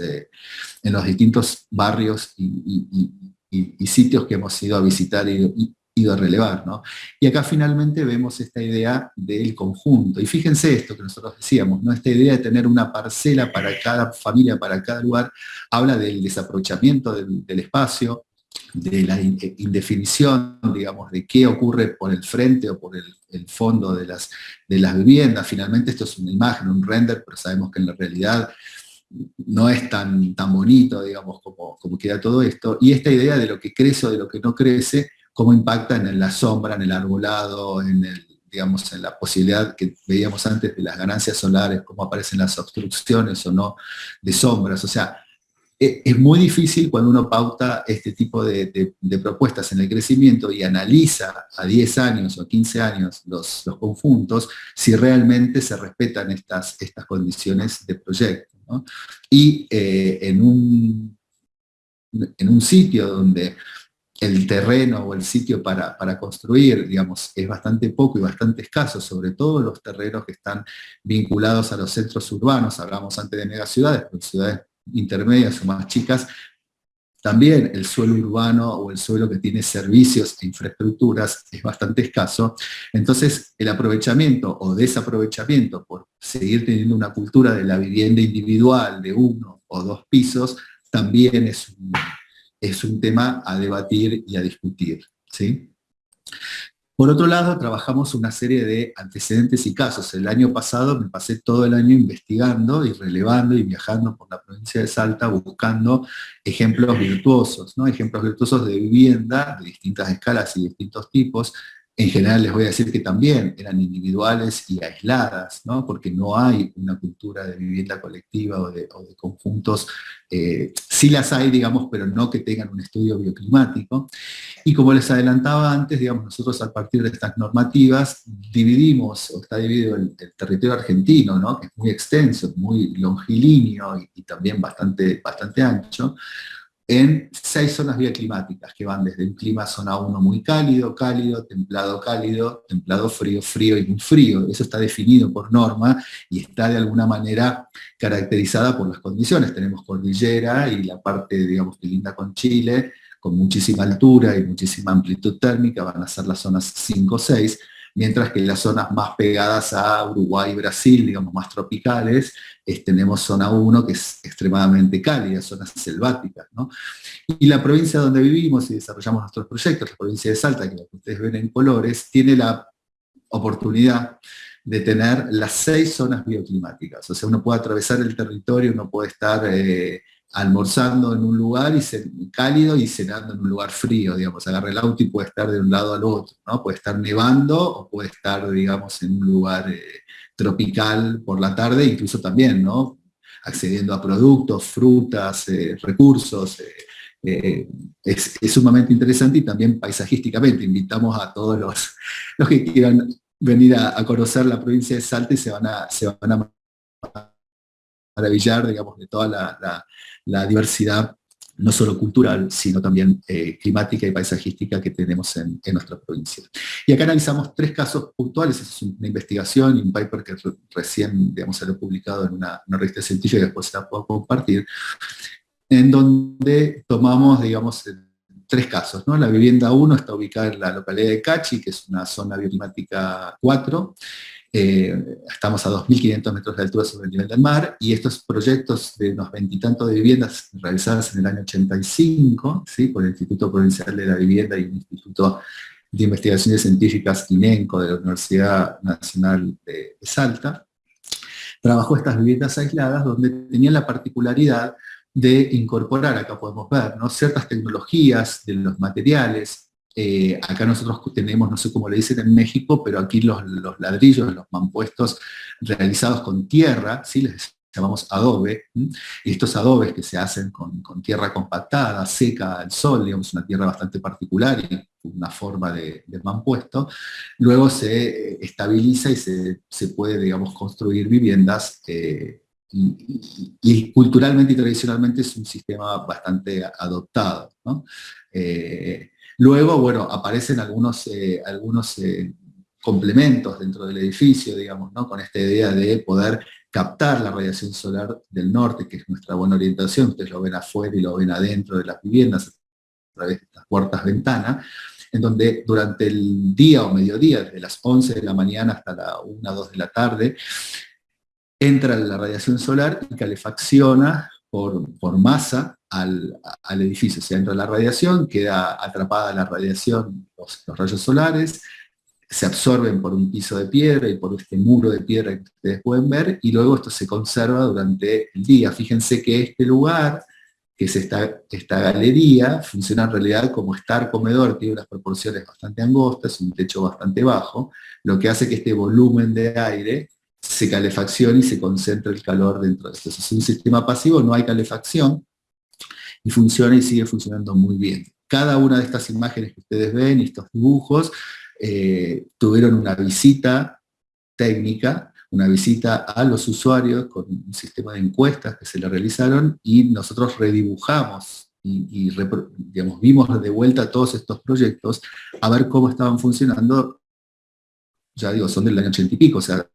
barrios y sitios que hemos ido a visitar y ido a relevar, ¿no? Y acá finalmente vemos esta idea del conjunto. Y fíjense esto que nosotros decíamos, ¿no? Esta idea de tener una parcela para cada familia, para cada lugar, habla del desaprovechamiento del espacio, de la indefinición, digamos, de qué ocurre por el frente o por el fondo de las viviendas. Finalmente esto es una imagen, un render, pero sabemos que en la realidad no es tan bonito, digamos, como queda todo esto. Y esta idea de lo que crece o de lo que no crece, cómo impacta en la sombra, en el arbolado, digamos, en la posibilidad que veíamos antes de las ganancias solares, cómo aparecen las obstrucciones o no de sombras. O sea, es muy difícil cuando uno pauta este tipo de propuestas en el crecimiento y analiza a 10 años o a 15 años los conjuntos, si realmente se respetan estas condiciones de proyecto, ¿no? Y en un sitio donde el terreno o el sitio para construir, digamos, es bastante poco y bastante escaso, sobre todo los terrenos que están vinculados a los centros urbanos. Hablamos antes de megaciudades, pero ciudades intermedias o más chicas, también el suelo urbano o el suelo que tiene servicios e infraestructuras es bastante escaso. Entonces el aprovechamiento o desaprovechamiento por seguir teniendo una cultura de la vivienda individual de 1 o 2 pisos también es es un tema a debatir y a discutir, ¿sí? Por otro lado, trabajamos una serie de antecedentes y casos. El año pasado me pasé todo el año investigando y relevando y viajando por la provincia de Salta buscando ejemplos virtuosos, ¿no? Ejemplos virtuosos de vivienda de distintas escalas y distintos tipos. En general les voy a decir que también eran individuales y aisladas, ¿no? Porque no hay una cultura de vivienda colectiva o de conjuntos. Sí las hay, digamos, pero no que tengan un estudio bioclimático. Y como les adelantaba antes, digamos, nosotros a partir de estas normativas dividimos, o está dividido el territorio argentino, ¿no? Que es muy extenso, muy longilíneo y también bastante ancho, en 6 zonas bioclimáticas que van desde un clima zona 1 muy cálido, templado, frío, frío y muy frío. Eso está definido por norma y está de alguna manera caracterizada por las condiciones. Tenemos cordillera y la parte, digamos, que linda con Chile, con muchísima altura y muchísima amplitud térmica, van a ser las zonas 5 o 6, mientras que las zonas más pegadas a Uruguay y Brasil, digamos más tropicales, tenemos zona 1 que es extremadamente cálida, zonas selváticas, ¿no? Y la provincia donde vivimos y desarrollamos nuestros proyectos, la provincia de Salta, que ustedes ven en colores, tiene la oportunidad de tener las 6 zonas bioclimáticas. O sea, uno puede atravesar el territorio, uno puede estar almorzando en un lugar cálido y cenando en un lugar frío, digamos, agarra el auto y puede estar de un lado al otro, ¿no? Puede estar nevando o puede estar, digamos, en un lugar tropical por la tarde, incluso también, ¿no? Accediendo a productos, frutas, recursos. Es sumamente interesante y también paisajísticamente. Invitamos a todos los que quieran venir a conocer la provincia de Salta y se van a maravillar, digamos, de toda la diversidad, no solo cultural, sino también climática y paisajística que tenemos en nuestra provincia. Y acá analizamos 3 casos puntuales. Es una investigación y un paper que recién, digamos, se lo he publicado en una revista científica y después se la puedo compartir, en donde tomamos, digamos, 3 casos, ¿no? La vivienda 1 está ubicada en la localidad de Cachi, que es una zona bioclimática 4, estamos a 2.500 metros de altura sobre el nivel del mar, y estos proyectos de unos 20 y tantos de viviendas realizadas en el año 85, ¿sí? Por el Instituto Provincial de la Vivienda y el Instituto de Investigaciones Científicas INENCO de la Universidad Nacional de Salta, trabajó estas viviendas aisladas donde tenían la particularidad de incorporar, acá podemos ver, ¿no? Ciertas tecnologías de los materiales. Acá nosotros tenemos, no sé cómo le dicen en México, pero aquí los ladrillos, los mampuestos realizados con tierra, ¿sí? Les llamamos adobe, ¿sí? Y estos adobes que se hacen con tierra compactada, seca al sol, digamos, una tierra bastante particular y una forma de mampuesto, luego se estabiliza y se puede, digamos, construir viviendas. Y culturalmente y tradicionalmente es un sistema bastante adoptado, ¿no? Luego, bueno, aparecen algunos complementos dentro del edificio, digamos, ¿no? Con esta idea de poder captar la radiación solar del norte, que es nuestra buena orientación. Ustedes lo ven afuera y lo ven adentro de las viviendas, a través de estas puertas ventanas, en donde durante el día o mediodía, desde las 11 de la mañana hasta la 1 o 2 de la tarde, entra la radiación solar y calefacciona por masa al edificio. O sea, entra la radiación, queda atrapada la radiación, los rayos solares, se absorben por un piso de piedra y por este muro de piedra que ustedes pueden ver, y luego esto se conserva durante el día. Fíjense que este lugar, que es esta galería, funciona en realidad como estar comedor, tiene unas proporciones bastante angostas, un techo bastante bajo, lo que hace que este volumen de aire se calefaccione y se concentra el calor dentro de esto. Es un sistema pasivo, no hay calefacción, y funciona y sigue funcionando muy bien. Cada una de estas imágenes que ustedes ven, y estos dibujos, tuvieron una visita técnica, una visita a los usuarios con un sistema de encuestas que se le realizaron, y nosotros redibujamos y digamos, vimos de vuelta todos estos proyectos a ver cómo estaban funcionando. Ya digo, son del año 80 y pico, o sea,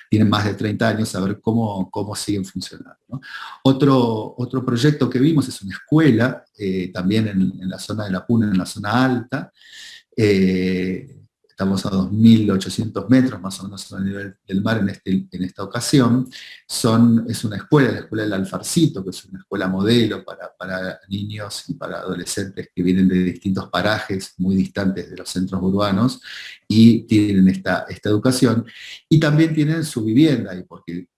tienen más de 30 años, a ver cómo siguen funcionando, ¿no? Otro proyecto que vimos es una escuela, también en la zona de La Puna, en la zona alta, estamos a 2.800 metros más o menos sobre el nivel del mar en esta ocasión. Es una escuela, la Escuela del Alfarcito, que es una escuela modelo para niños y para adolescentes que vienen de distintos parajes muy distantes de los centros urbanos y tienen esta educación. Y también tienen su vivienda, y porque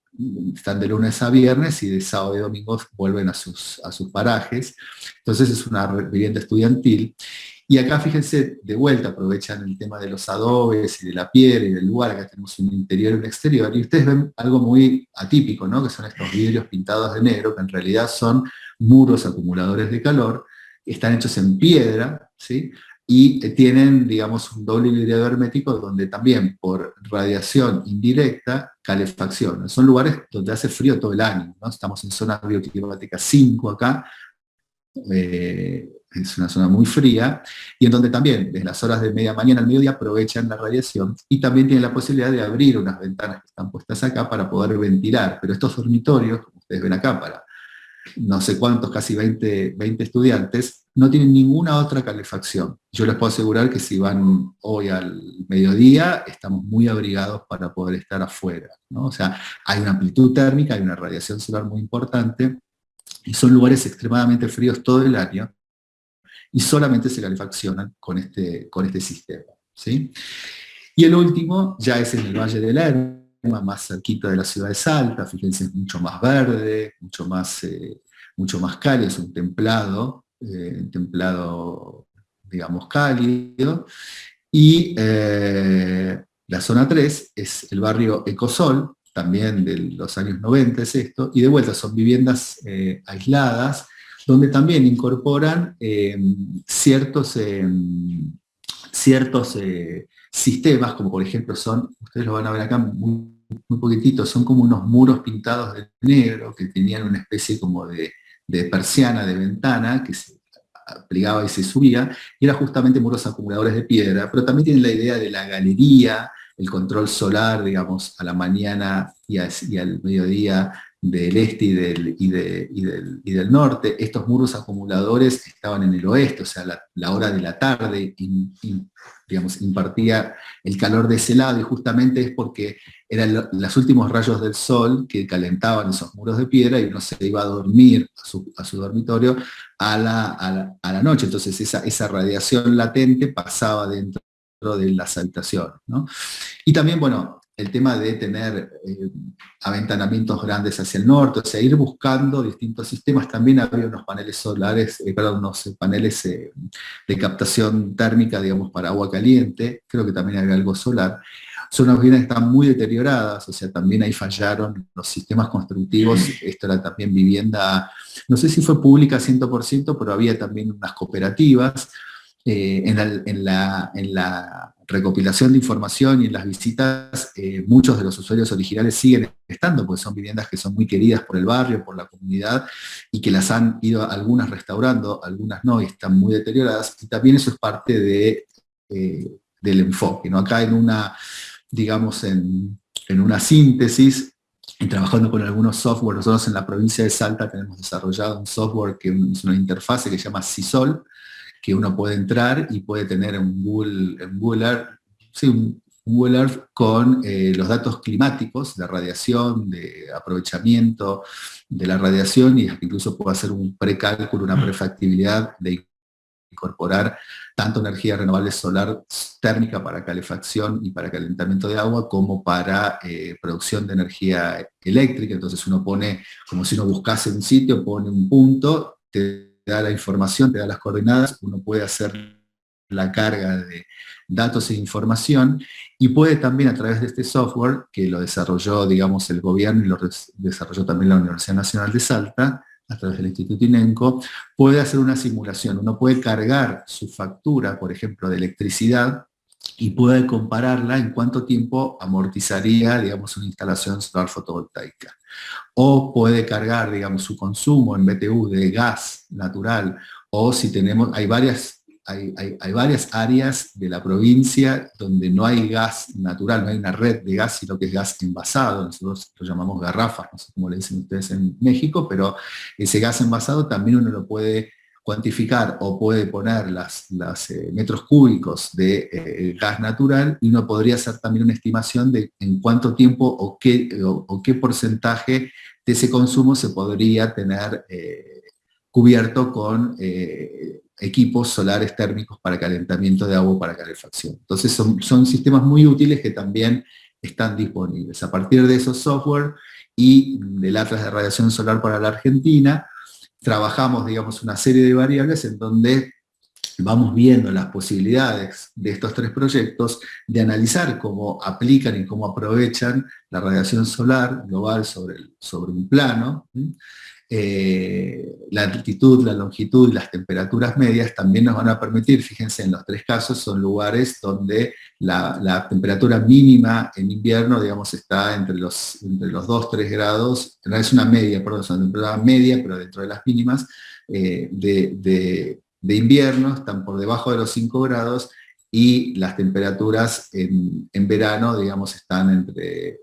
están de lunes a viernes y de sábado y domingo vuelven a sus parajes. Entonces es una vivienda estudiantil. Y acá, fíjense, de vuelta aprovechan el tema de los adobes y de la piedra y del lugar. Acá tenemos un interior y un exterior, y ustedes ven algo muy atípico, ¿no? Que son estos vidrios pintados de negro, que en realidad son muros acumuladores de calor, están hechos en piedra, ¿sí? Y tienen, digamos, un doble vidriado hermético donde también, por radiación indirecta, calefacción. Son lugares donde hace frío todo el año, ¿no? Estamos en zona bioclimática 5 acá, es una zona muy fría, y en donde también, desde las horas de media mañana al mediodía, aprovechan la radiación, y también tienen la posibilidad de abrir unas ventanas que están puestas acá para poder ventilar. Pero estos dormitorios, como ustedes ven acá, para no sé cuántos, casi 20 estudiantes, no tienen ninguna otra calefacción. Yo les puedo asegurar que si van hoy al mediodía, estamos muy abrigados para poder estar afuera, ¿no? O sea, hay una amplitud térmica, hay una radiación solar muy importante, y son lugares extremadamente fríos todo el año, y solamente se calefaccionan con este sistema, ¿sí? Y el último ya es en el Valle de Lerma, más cerquita de la ciudad de Salta. Fíjense, es mucho más verde, mucho más cálido, es un templado, digamos, cálido. Y la zona 3 es el barrio Ecosol, también de los años 90 es esto, y de vuelta son viviendas aisladas, donde también incorporan ciertos sistemas, como por ejemplo ustedes lo van a ver acá muy poquitito, son como unos muros pintados de negro que tenían una especie como de persiana, de ventana, que se plegaba y se subía, y eran justamente muros acumuladores de piedra, pero también tienen la idea de la galería, el control solar, digamos, a la mañana y al mediodía del este y del norte. Estos muros acumuladores estaban en el oeste, o sea, la hora de la tarde, digamos, impartía el calor de ese lado, y justamente es porque eran los últimos rayos del sol que calentaban esos muros de piedra, y uno se iba a dormir a su dormitorio a la noche. Entonces esa radiación latente pasaba dentro de las habitaciones, ¿no? Y también, bueno, el tema de tener aventanamientos grandes hacia el norte, o sea, ir buscando distintos sistemas. También había unos paneles solares, unos paneles de captación térmica, digamos, para agua caliente. Creo que también había algo solar. Son unas viviendas que están muy deterioradas, o sea, también ahí fallaron los sistemas constructivos. Esto era también vivienda, no sé si fue pública 100%, pero había también unas cooperativas. En la recopilación de información y en las visitas, muchos de los usuarios originales siguen estando, porque son viviendas que son muy queridas por el barrio, por la comunidad, y que las han ido algunas restaurando, algunas no, y están muy deterioradas. Y también eso es parte del enfoque, ¿no? Acá digamos, en una síntesis, y trabajando con algunos software. Nosotros en la provincia de Salta tenemos desarrollado un software que es una interfase que se llama CISOL, que uno puede entrar y puede tener un Google Earth con los datos climáticos, de radiación, de aprovechamiento de la radiación, y incluso puede hacer un precálculo, una prefactibilidad de incorporar tanto energía renovable solar térmica para calefacción y para calentamiento de agua, como para producción de energía eléctrica. Entonces uno pone, como si uno buscase un sitio, pone un punto, te da la información, te da las coordenadas, uno puede hacer la carga de datos e información, y puede también, a través de este software, que lo desarrolló, digamos, el gobierno y lo desarrolló también la Universidad Nacional de Salta, a través del Instituto INENCO, puede hacer una simulación. Uno puede cargar su factura, por ejemplo, de electricidad, y puede compararla en cuánto tiempo amortizaría, digamos, una instalación solar fotovoltaica. O puede cargar, digamos, su consumo en BTU de gas natural, o si tenemos, hay varias áreas de la provincia donde no hay gas natural, no hay una red de gas, sino que es gas envasado. Nosotros lo llamamos garrafas, no sé cómo le dicen ustedes en México, pero ese gas envasado también uno lo puede cuantificar o puede poner los metros cúbicos de gas natural, y uno podría hacer también una estimación de en cuánto tiempo o qué porcentaje de ese consumo se podría tener cubierto con equipos solares térmicos para calentamiento de agua, para calefacción. Entonces son sistemas muy útiles que también están disponibles. A partir de esos software y del Atlas de Radiación Solar para la Argentina, trabajamos, digamos, una serie de variables en donde vamos viendo las posibilidades de estos 3 proyectos de analizar cómo aplican y cómo aprovechan la radiación solar global sobre un plano. La altitud, la longitud y las temperaturas medias también nos van a permitir, fíjense, en los 3 casos son lugares donde la temperatura mínima en invierno, digamos, está entre los 2-3 grados, no es una media, perdón, es una temperatura media, pero dentro de las mínimas de invierno, están por debajo de los 5 grados, y las temperaturas en verano, digamos,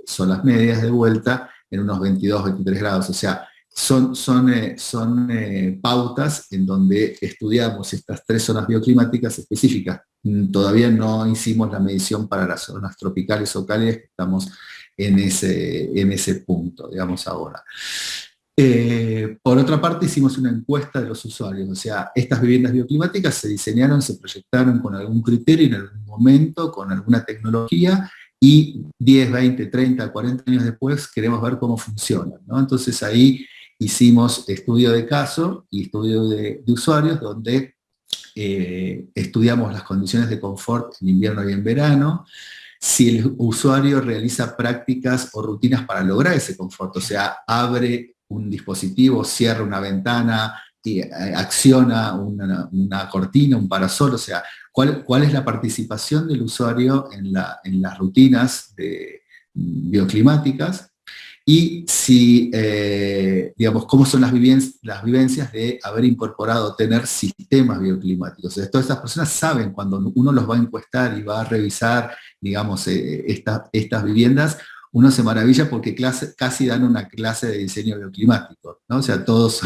son las medias de vuelta en unos 22-23 grados, o sea, son pautas en donde estudiamos estas 3 zonas bioclimáticas específicas. Todavía no hicimos la medición para las zonas tropicales o cálidas, que estamos en ese punto, digamos, ahora. Por otra parte, hicimos una encuesta de los usuarios, o sea, estas viviendas bioclimáticas se diseñaron, se proyectaron con algún criterio en algún momento, con alguna tecnología, y 10, 20, 30, 40 años después queremos ver cómo funcionan, ¿no? Entonces ahí hicimos estudio de caso y estudio de usuarios, donde estudiamos las condiciones de confort en invierno y en verano, si el usuario realiza prácticas o rutinas para lograr ese confort, o sea, abre un dispositivo, cierra una ventana, y acciona una cortina, un parasol, o sea, cuál es la participación del usuario en las rutinas bioclimáticas, y si, digamos, cómo son las vivencias de haber incorporado, tener sistemas bioclimáticos. Entonces, todas estas personas saben, cuando uno los va a encuestar y va a revisar, digamos, estas viviendas, uno se maravilla porque casi dan una clase de diseño bioclimático, ¿no? O sea, todos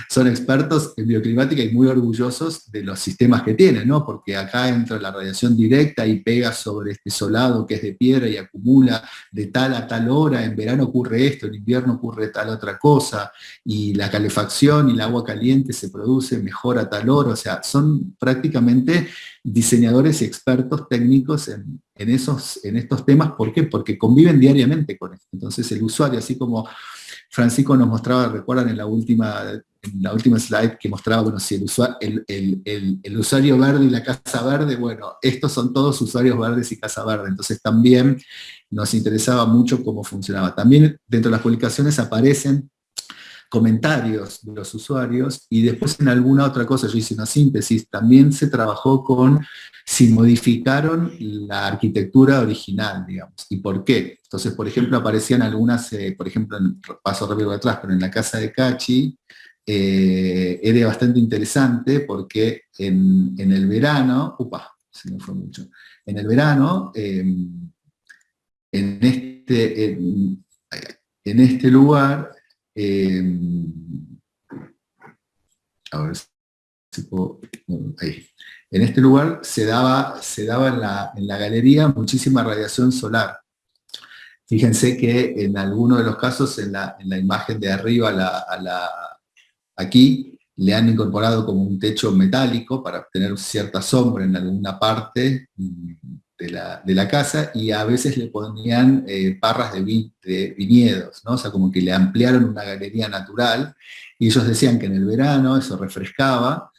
son expertos en bioclimática y muy orgullosos de los sistemas que tienen, ¿no? Porque acá entra la radiación directa y pega sobre este solado que es de piedra y acumula de tal a tal hora, en verano ocurre esto, en invierno ocurre tal otra cosa, y la calefacción y el agua caliente se produce mejor a tal hora, o sea, son prácticamente diseñadores y expertos técnicos en estos temas. ¿Por qué? Porque conviven diariamente con esto. Entonces el usuario, así como Francisco nos mostraba, recuerdan en la última slide que mostraba, bueno, si el usuario verde y la casa verde, bueno, estos son todos usuarios verdes y casa verde, entonces también nos interesaba mucho cómo funcionaba. También dentro de las publicaciones aparecen comentarios de los usuarios, y después en alguna otra cosa, yo hice una síntesis, también se trabajó con si modificaron la arquitectura original, digamos, y por qué. Entonces, por ejemplo, aparecían algunas, por ejemplo, paso rápido atrás, pero en la casa de Cachi, era bastante interesante porque en el verano, se me fue mucho, en el verano, en este lugar, a ver si puedo, ahí. En este lugar se daba en la galería muchísima radiación solar. Fíjense que en algunos de los casos, en la imagen de arriba, aquí, le han incorporado como un techo metálico para obtener cierta sombra en alguna parte de la casa, y a veces le ponían parras de viñedos, ¿no? O sea, como que le ampliaron una galería natural, y ellos decían que en el verano eso refrescaba,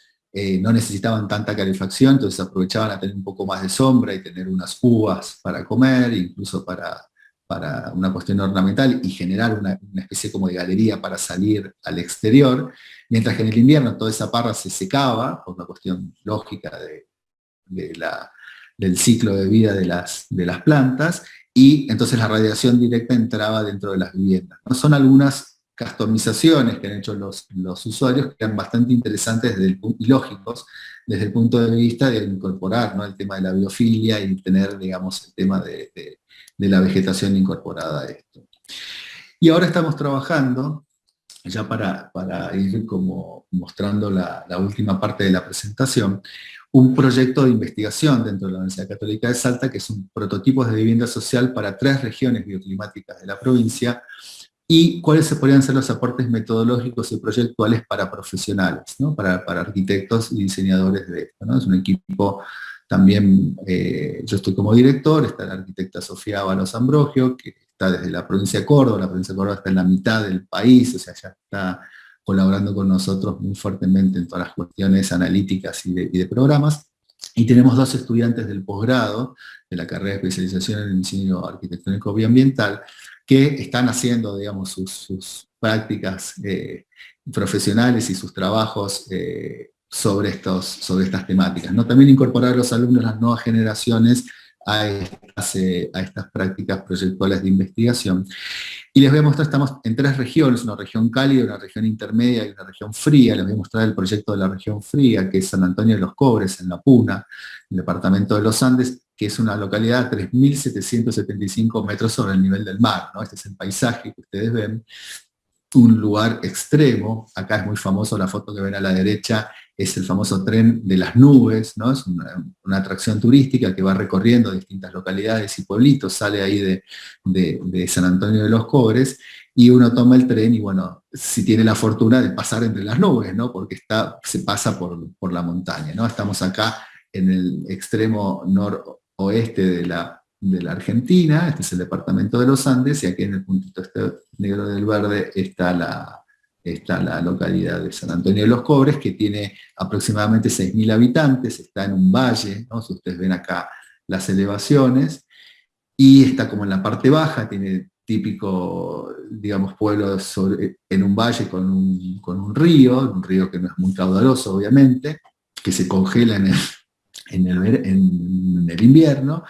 no necesitaban tanta calefacción, entonces aprovechaban a tener un poco más de sombra y tener unas uvas para comer, incluso para una cuestión ornamental, y generar una especie como de galería para salir al exterior, mientras que en el invierno toda esa parra se secaba, por una cuestión lógica del ciclo de vida de las plantas, y entonces la radiación directa entraba dentro de las viviendas, ¿no? Son algunas customizaciones que han hecho los usuarios que eran bastante interesantes y lógicos desde el punto de vista de incorporar, ¿no?, el tema de la biofilia y tener, digamos, el tema de la vegetación incorporada a esto. Y ahora estamos trabajando ya para ir como mostrando la última parte de la presentación, un proyecto de investigación dentro de la Universidad Católica de Salta, que es un prototipo de vivienda social para 3 regiones bioclimáticas de la provincia, y cuáles se podrían ser los aportes metodológicos y proyectuales para profesionales, ¿no? Para arquitectos y diseñadores de esto, ¿no? Es un equipo también, yo estoy como director, está la arquitecta Sofía Ábalos Ambrogio, que está desde la provincia de Córdoba. La provincia de Córdoba está en la mitad del país, o sea, ya está colaborando con nosotros muy fuertemente en todas las cuestiones analíticas y de programas. Y tenemos 2 estudiantes del posgrado de la carrera de especialización en diseño arquitectónico bioambiental, que están haciendo, digamos, sus prácticas profesionales y sus trabajos sobre estas temáticas, ¿no? También incorporar a los alumnos, las nuevas generaciones, a estas prácticas proyectuales de investigación. Y les voy a mostrar, estamos en 3 regiones, una región cálida, una región intermedia y una región fría. Les voy a mostrar el proyecto de la región fría, que es San Antonio de los Cobres, en La Puna, el departamento de los Andes, que es una localidad a 3.775 metros sobre el nivel del mar, ¿no? Este es el paisaje que ustedes ven, un lugar extremo. Acá es muy famoso la foto que ven a la derecha, es el famoso tren de las nubes, ¿no? Es una atracción turística que va recorriendo distintas localidades y pueblitos, sale ahí de San Antonio de los Cobres, y uno toma el tren y, bueno, si tiene la fortuna de pasar entre las nubes, ¿no? Porque se pasa por la montaña, ¿no? Estamos acá en el extremo noroeste de la Argentina. Este es el departamento de los Andes, y aquí en el puntito este negro del verde está la localidad de San Antonio de los Cobres, que tiene aproximadamente 6.000 habitantes, está en un valle, ¿no? Si ustedes ven acá las elevaciones, y está como en la parte baja, tiene típico, digamos, pueblo en un valle con un río que no es muy caudaloso, obviamente, que se congela en el invierno.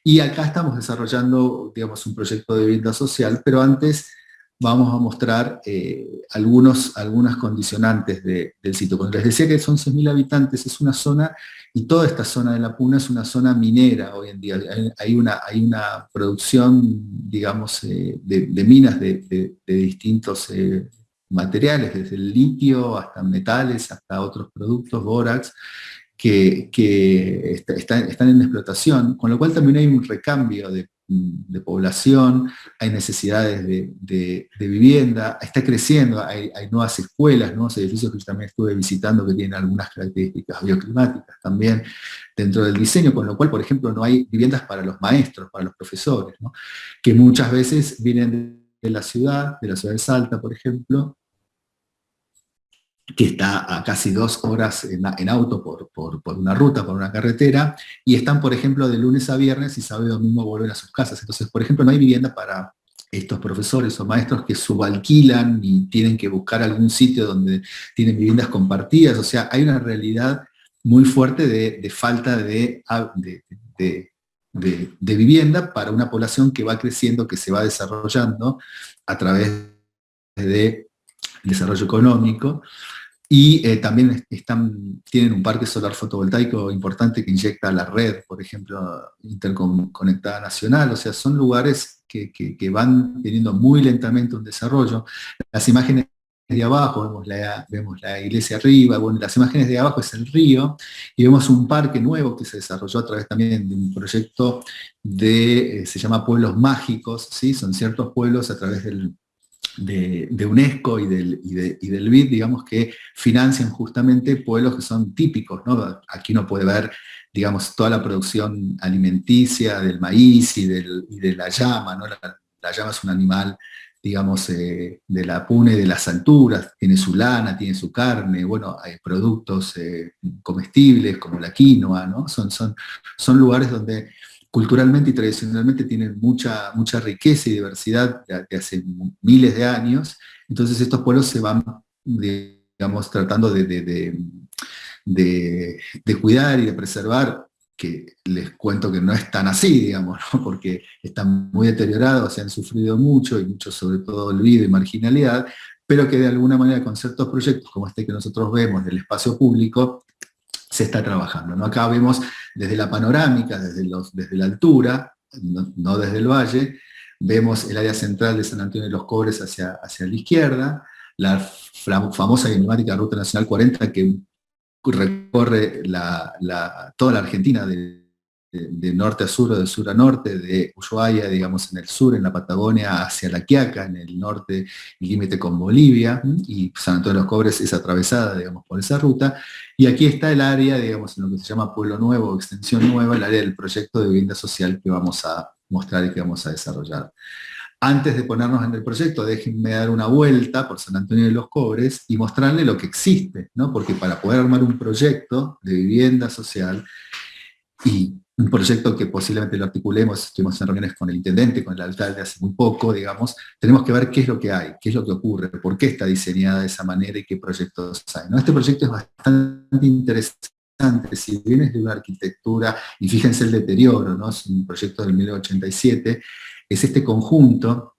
Y acá estamos desarrollando, digamos, un proyecto de vivienda social, pero antes vamos a mostrar algunas condicionantes del sitio. Cuando les decía que son 6.000 habitantes, es una zona, y toda esta zona de La Puna es una zona minera hoy en día. Hay una producción, digamos, de minas de distintos materiales, desde el litio hasta metales, hasta otros productos, bórax, que están en explotación, con lo cual también hay un recambio de población, hay necesidades de vivienda, está creciendo, hay nuevas escuelas, nuevos edificios que yo también estuve visitando, que tienen algunas características bioclimáticas también dentro del diseño, con lo cual, por ejemplo, no hay viviendas para los maestros, para los profesores, ¿no? Que muchas veces vienen de la ciudad de Salta, por ejemplo, que está a casi 2 horas en auto por una ruta, por una carretera, y están, por ejemplo, de lunes a viernes, y sábado y domingo vuelven a sus casas. Entonces, por ejemplo, no hay vivienda para estos profesores o maestros que subalquilan y tienen que buscar algún sitio donde tienen viviendas compartidas. O sea, hay una realidad muy fuerte de falta de vivienda para una población que va creciendo, que se va desarrollando a través de desarrollo económico. Y también tienen un parque solar fotovoltaico importante que inyecta a la red, por ejemplo, interconectada nacional. O sea, son lugares que van teniendo muy lentamente un desarrollo. Las imágenes de abajo, vemos la iglesia arriba, bueno, las imágenes de abajo es el río, y vemos un parque nuevo que se desarrolló a través también de un proyecto se llama Pueblos Mágicos, ¿sí? Son ciertos pueblos a través de UNESCO y del BID, digamos, que financian justamente pueblos que son típicos, ¿no? Aquí uno puede ver, digamos, toda la producción alimenticia del maíz y de la llama, ¿no? La llama es un animal, digamos, de la Puna y de las alturas, tiene su lana, tiene su carne, bueno, hay productos comestibles como la quinoa, ¿no? Son lugares donde culturalmente y tradicionalmente tienen mucha riqueza y diversidad de hace miles de años. Entonces estos pueblos se van, digamos, tratando de cuidar y de preservar, que les cuento que no es tan así, digamos, ¿no? Porque están muy deteriorados, se han sufrido mucho, y mucho sobre todo olvido y marginalidad, pero que de alguna manera con ciertos proyectos como este que nosotros vemos del espacio público, se está trabajando, ¿no? Acá vemos desde la panorámica, desde la altura, no desde el valle, vemos el área central de San Antonio de los Cobres hacia la izquierda, la famosa y emblemática Ruta Nacional 40 que recorre toda la Argentina de norte a sur o de sur a norte, de Ushuaia, digamos, en el sur, en la Patagonia, hacia La Quiaca, en el norte, el límite con Bolivia, y San Antonio de los Cobres es atravesada, digamos, por esa ruta. Y aquí está el área, digamos, en lo que se llama Pueblo Nuevo, Extensión Nueva, el área del proyecto de vivienda social que vamos a mostrar y que vamos a desarrollar. Antes de ponernos en el proyecto, déjenme dar una vuelta por San Antonio de los Cobres y mostrarle lo que existe, ¿no? Porque para poder armar un proyecto de vivienda social, y un proyecto que posiblemente lo articulemos, estuvimos en reuniones con el intendente, con el alcalde hace muy poco, digamos, tenemos que ver qué es lo que hay, qué es lo que ocurre, por qué está diseñada de esa manera y qué proyectos hay, ¿no? Este proyecto es bastante interesante, si bien es de una arquitectura, y fíjense el deterioro, ¿no? Es un proyecto del 1987, es este conjunto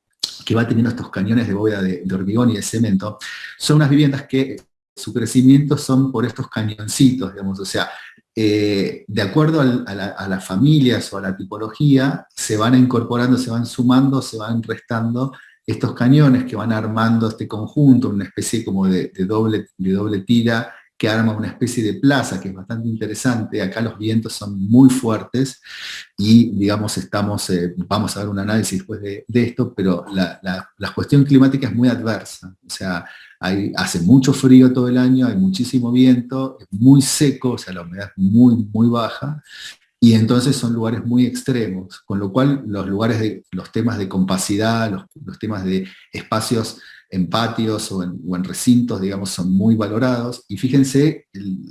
que va teniendo estos cañones de bóveda de hormigón y de cemento, son unas viviendas que su crecimiento son por estos cañoncitos, digamos, o sea, de acuerdo a las familias o a la tipología, se van incorporando, se van sumando, se van restando estos cañones que van armando este conjunto, una especie como de doble tira, que arma una especie de plaza, que es bastante interesante. Acá los vientos son muy fuertes y, digamos, vamos a ver un análisis después de esto, pero la cuestión climática es muy adversa. O sea, hace mucho frío todo el año, hay muchísimo viento, es muy seco, o sea, la humedad es muy, muy baja, y entonces son lugares muy extremos, con lo cual los temas de compacidad, los temas de espacios en patios o en recintos, digamos, son muy valorados, y fíjense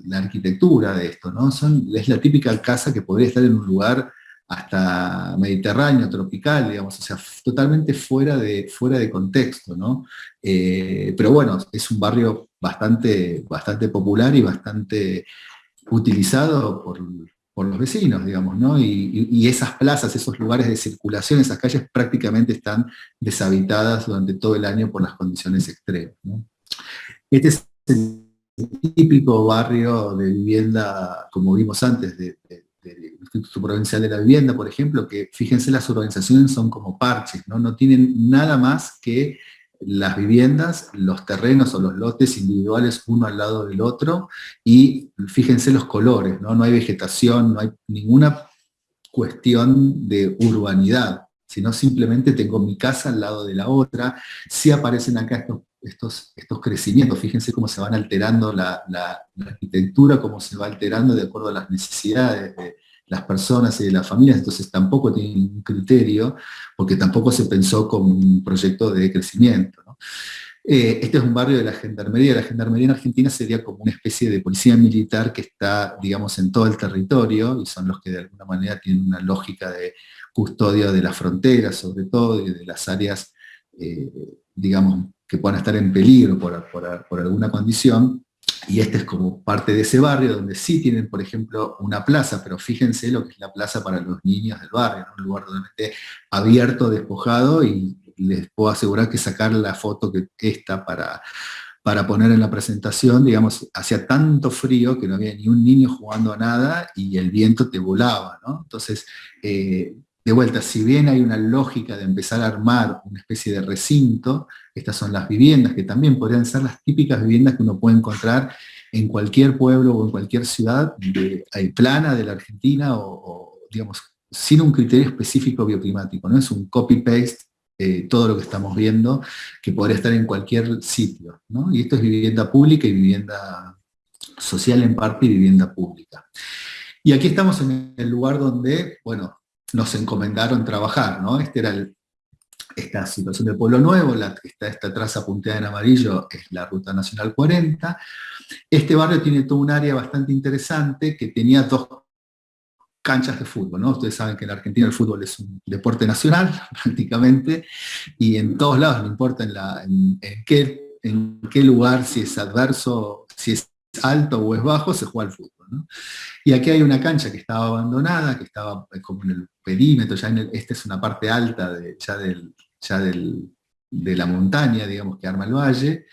la arquitectura de esto, ¿no? Es la típica casa que podría estar en un lugar hasta mediterráneo, tropical, digamos, o sea, totalmente fuera de contexto, ¿no? Pero bueno, es un barrio bastante popular y bastante utilizado por los vecinos, digamos, ¿no? Y esas plazas, esos lugares de circulación, esas calles prácticamente están deshabitadas durante todo el año por las condiciones extremas, ¿no? Este es el típico barrio de vivienda, como vimos antes, del Instituto Provincial de la Vivienda, por ejemplo, que fíjense, las urbanizaciones son como parches, ¿no? No tienen nada más que las viviendas, los terrenos o los lotes individuales uno al lado del otro, y fíjense los colores, ¿no? No hay vegetación, no hay ninguna cuestión de urbanidad, sino simplemente tengo mi casa al lado de la otra. Sí aparecen acá estos crecimientos, fíjense cómo se van alterando la arquitectura, cómo se va alterando de acuerdo a las necesidades de las personas y de las familias, entonces tampoco tiene ningún criterio, porque tampoco se pensó como un proyecto de crecimiento, ¿no? Este es un barrio de la Gendarmería. La Gendarmería en Argentina sería como una especie de policía militar que está, digamos, en todo el territorio, y son los que de alguna manera tienen una lógica de custodia de las fronteras, sobre todo, y de las áreas, digamos, que puedan estar en peligro por alguna condición. Y este es como parte de ese barrio, donde sí tienen, por ejemplo, una plaza, pero fíjense lo que es la plaza para los niños del barrio, ¿no? Un lugar totalmente abierto, despojado, y les puedo asegurar que sacar la foto que esta para poner en la presentación, digamos, hacía tanto frío que no había ni un niño jugando a nada y el viento te volaba, ¿no? Entonces, de vuelta, si bien hay una lógica de empezar a armar una especie de recinto, estas son las viviendas, que también podrían ser las típicas viviendas que uno puede encontrar en cualquier pueblo o en cualquier ciudad plana de la Argentina, o, digamos, sin un criterio específico bioclimático, no es un copy-paste todo lo que estamos viendo, que podría estar en cualquier sitio, ¿no? Y esto es vivienda pública y vivienda social en parte y vivienda pública. Y aquí estamos en el lugar donde, bueno, nos encomendaron trabajar, ¿no? Esta situación del Pueblo Nuevo, esta traza punteada en amarillo es la Ruta Nacional 40. Este barrio tiene todo un área bastante interesante que tenía 2 canchas de fútbol, ¿no? Ustedes saben que en Argentina el fútbol es un deporte nacional, prácticamente, y en todos lados, no importa en qué lugar, si es adverso, si es alto o es bajo, se juega al fútbol, ¿no? Y aquí hay una cancha que estaba abandonada, que estaba como en el perímetro, esta es una parte alta de la montaña, digamos, que arma el valle.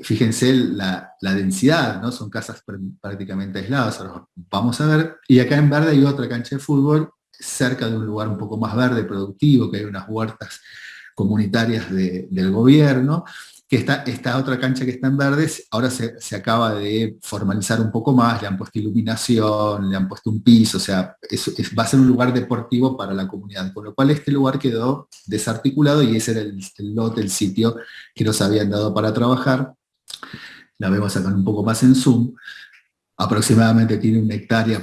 Fíjense la densidad, ¿no? Son casas prácticamente aisladas, ahora vamos a ver. Y acá en verde hay otra cancha de fútbol, cerca de un lugar un poco más verde, productivo, que hay unas huertas comunitarias del gobierno, que esta otra cancha que está en verde, ahora se acaba de formalizar un poco más, le han puesto iluminación, le han puesto un piso, o sea, va a ser un lugar deportivo para la comunidad, con lo cual este lugar quedó desarticulado y ese era el lote, el sitio que nos habían dado para trabajar. La vemos acá un poco más en zoom. Aproximadamente tiene 1,2 hectáreas,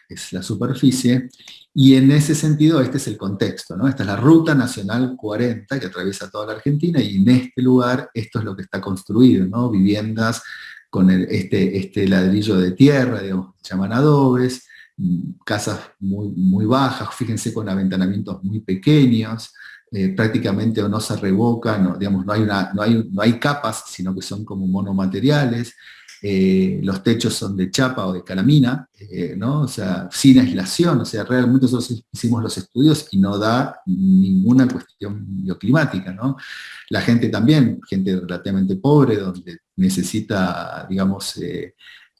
es la superficie, y en ese sentido este es el contexto, ¿no? Esta es la Ruta Nacional 40 que atraviesa toda la Argentina, y en este lugar esto es lo que está construido, ¿no? Viviendas con este ladrillo de tierra, digamos, que llaman adobes, casas muy bajas, fíjense, con aventanamientos muy pequeños, prácticamente o no se revocan, no, digamos, no hay capas, sino que son como monomateriales. Los techos son de chapa o de calamina, ¿no? O sea, sin aislación, o sea, realmente nosotros hicimos los estudios y no da ninguna cuestión bioclimática, ¿no? La gente también, gente relativamente pobre, donde necesita, digamos,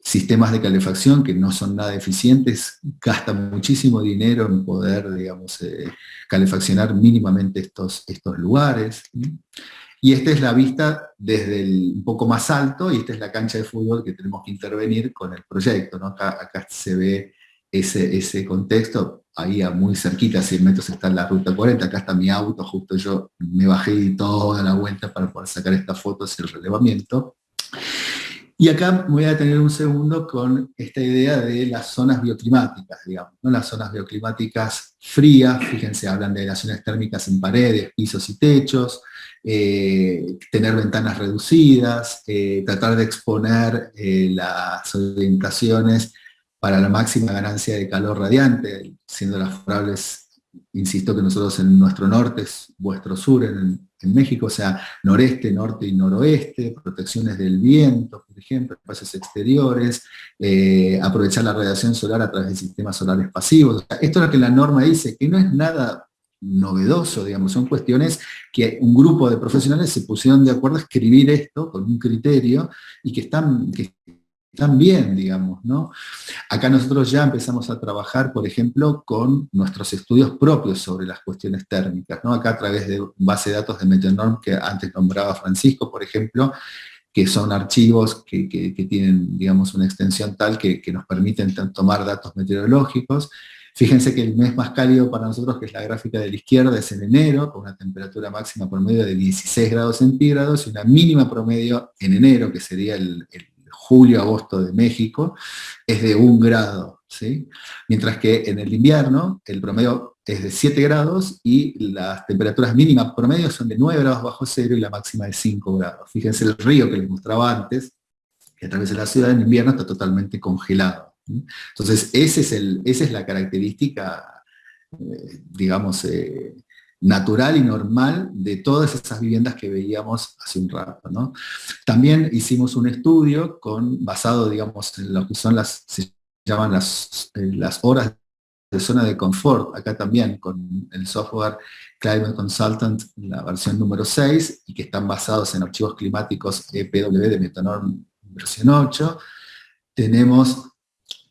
sistemas de calefacción que no son nada eficientes, gastan muchísimo dinero en poder, digamos, calefaccionar mínimamente estos lugares, ¿sí? Y esta es la vista desde un poco más alto, y esta es la cancha de fútbol que tenemos que intervenir con el proyecto, ¿no? Acá se ve ese contexto, ahí muy cerquita, a 100 metros está la Ruta 40, acá está mi auto, justo yo me bajé toda la vuelta para poder sacar esta foto, es el relevamiento. Y acá me voy a detener un segundo con esta idea de las zonas bioclimáticas, digamos, ¿no? Las zonas bioclimáticas frías, fíjense, hablan de aislaciones térmicas en paredes, pisos y techos, tener ventanas reducidas, tratar de exponer las orientaciones para la máxima ganancia de calor radiante, siendo las favorables, insisto que nosotros en nuestro norte es vuestro sur en México, o sea, noreste, norte y noroeste, protecciones del viento, por ejemplo, espacios exteriores, aprovechar la radiación solar a través de sistemas solares pasivos. O sea, esto es lo que la norma dice, que no es nada novedoso, digamos, son cuestiones que un grupo de profesionales se pusieron de acuerdo a escribir esto con un criterio y que están bien, digamos, ¿no? Acá nosotros ya empezamos a trabajar, por ejemplo, con nuestros estudios propios sobre las cuestiones térmicas, ¿no? Acá a través de base de datos de Meteornorm, que antes nombraba Francisco, por ejemplo, que son archivos que tienen, digamos, una extensión tal que nos permiten tomar datos meteorológicos. Fíjense que el mes más cálido para nosotros, que es la gráfica de la izquierda, es en enero, con una temperatura máxima promedio de 16 grados centígrados y una mínima promedio en enero, que sería el julio-agosto de México, es de 1 grado, ¿sí? Mientras que en el invierno el promedio es de 7 grados y las temperaturas mínimas promedio son de 9 grados bajo cero y la máxima de 5 grados. Fíjense el río que les mostraba antes, que atraviesa la ciudad en invierno, está totalmente congelado. Entonces, esa es la característica, digamos, natural y normal de todas esas viviendas que veíamos hace un rato, ¿no? También hicimos un estudio basado, digamos, en lo que son se llaman las horas de zona de confort, acá también con el software Climate Consultant, la versión número 6, y que están basados en archivos climáticos EPW de Meteornorm versión 8. Tenemos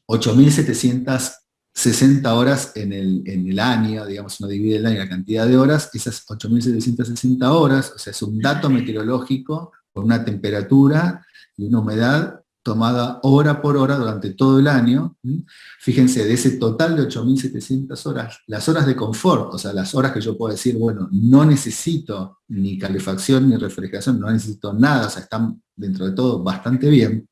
8.760 horas en el año, digamos, uno divide el año en la cantidad de horas, esas 8.760 horas, o sea, es un dato meteorológico con una temperatura y una humedad tomada hora por hora durante todo el año. Fíjense, de ese total de 8.700 horas, las horas de confort, o sea, las horas que yo puedo decir, bueno, no necesito ni calefacción ni refrigeración, no necesito nada, o sea, están dentro de todo bastante bien,